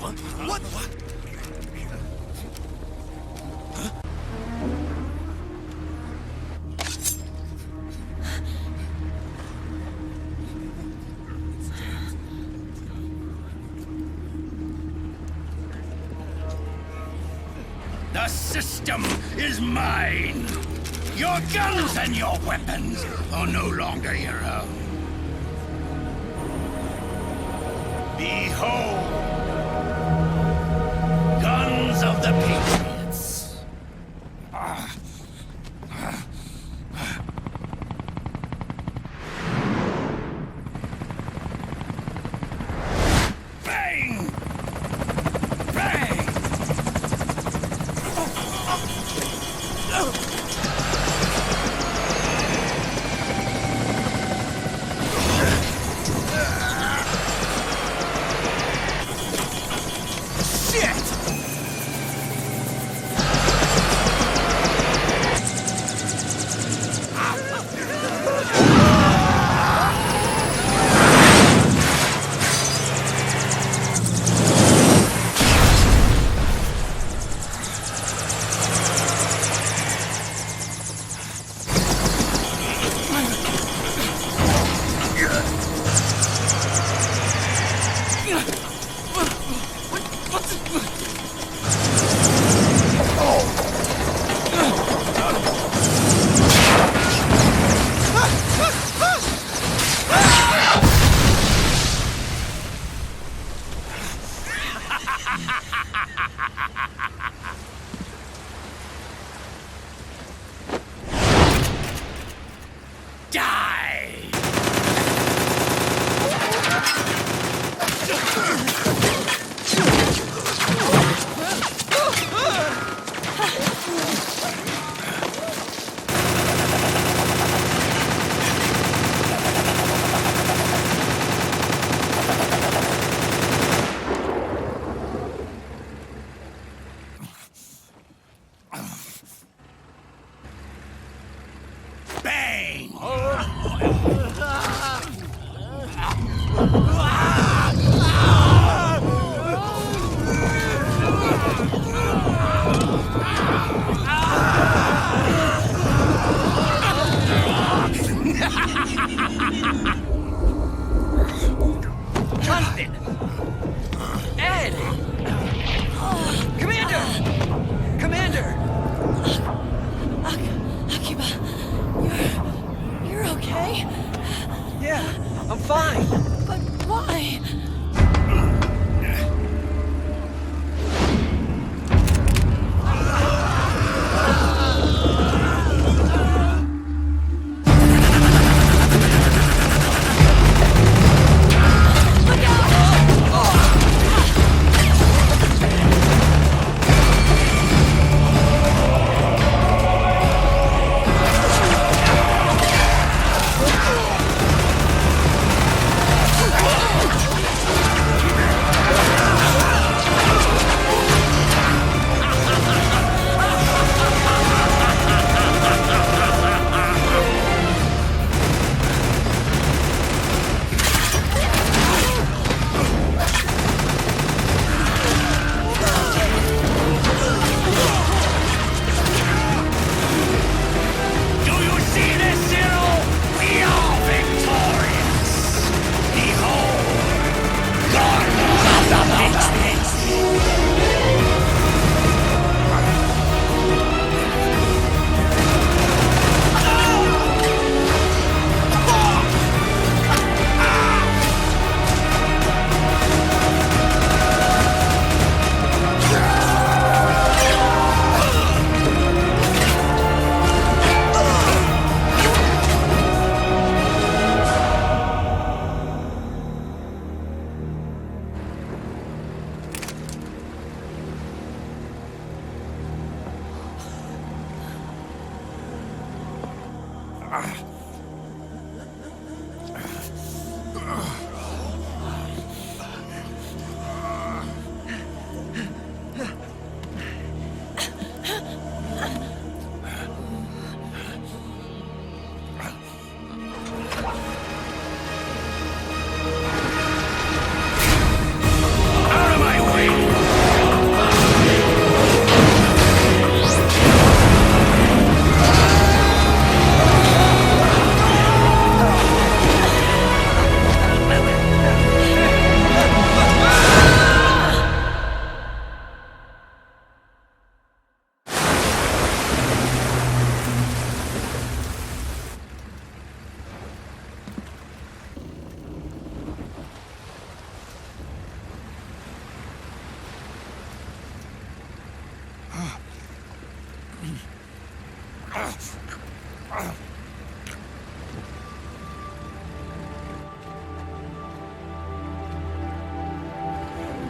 Speaker 14: What?
Speaker 19: The system is mine. Your guns and your weapons are no longer your own. Behold, guns of the Patriots. Bang! Bang!
Speaker 11: Jonathan! Ed! Commander! Commander!
Speaker 6: Akiba, you're okay?
Speaker 11: Yeah, I'm fine.
Speaker 6: But why?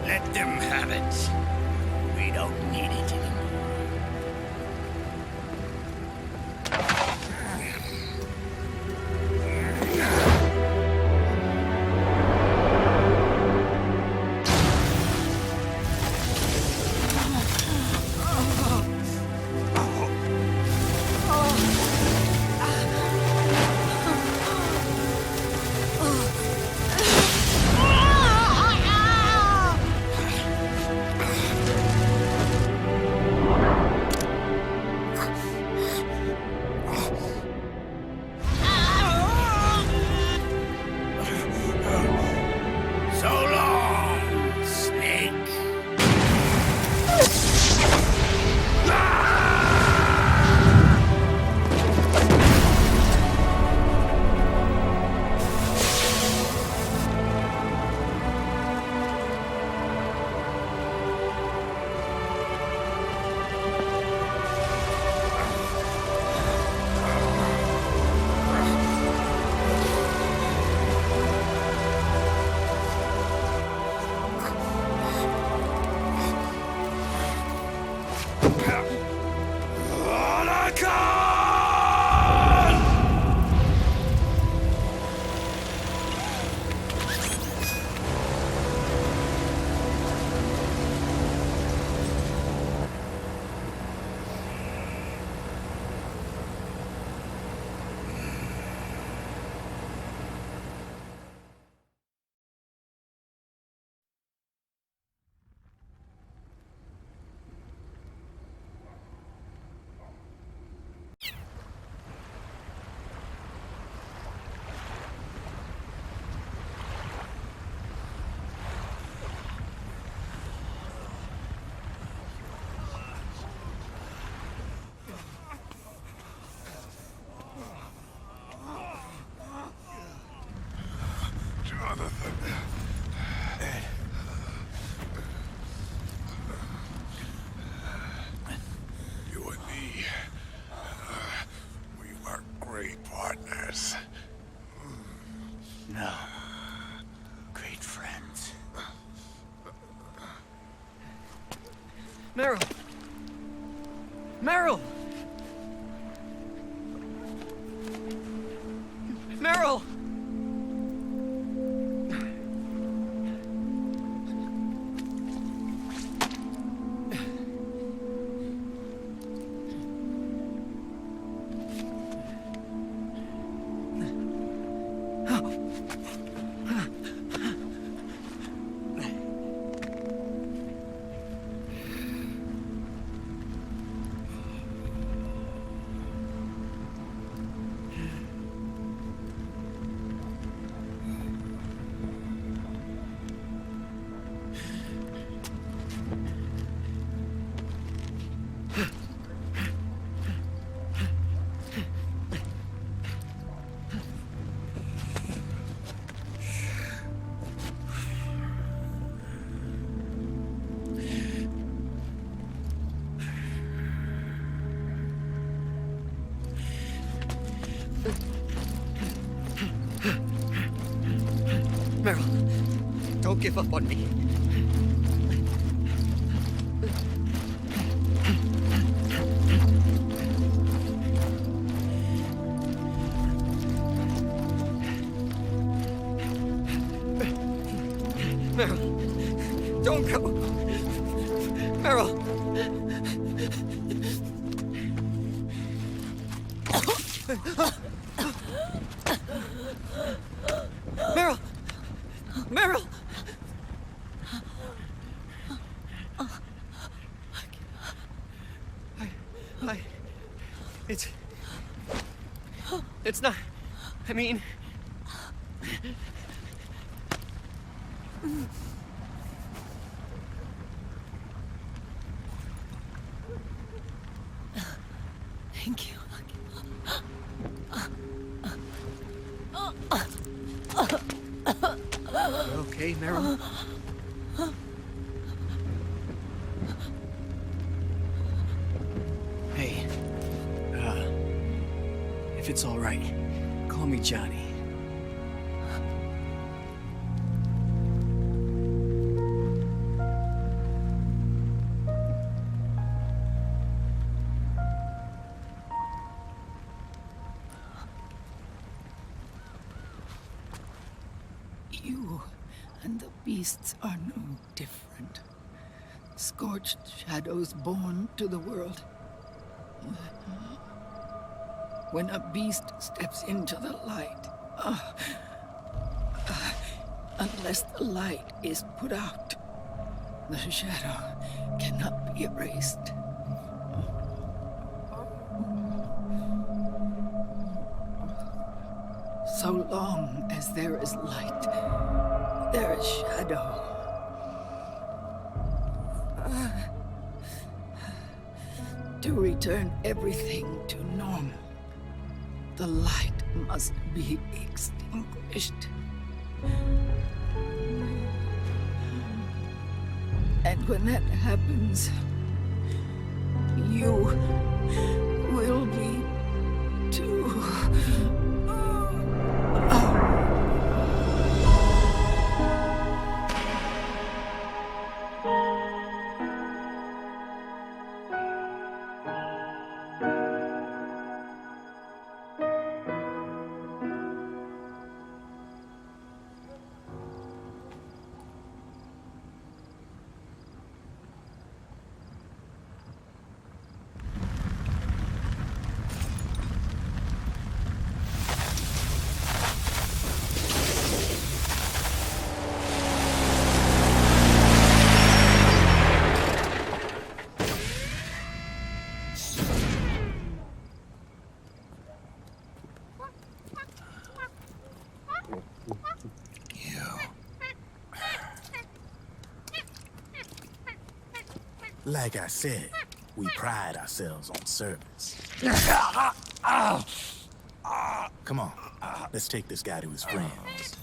Speaker 19: Let them have it. We don't need it anymore.
Speaker 12: You and me, we were great partners.
Speaker 19: No. Great friends.
Speaker 8: Meryl! Meryl! Meryl! Meryl, don't give up on me. Meryl, don't go. Meryl. Meryl! Meryl! It's not... I mean...
Speaker 9: Thank you.
Speaker 8: You okay, Meryl? Hey, if it's all right, call me Johnny.
Speaker 13: You and the beasts are no different. Scorched shadows born to the world. When a beast steps into the light, unless the light is put out, the shadow cannot be erased. So long as there is light, there is shadow. To return everything to normal, the light must be extinguished. And when that happens, you will be too.
Speaker 18: Like I said, we pride ourselves on service. Come on, let's take this guy to his friends.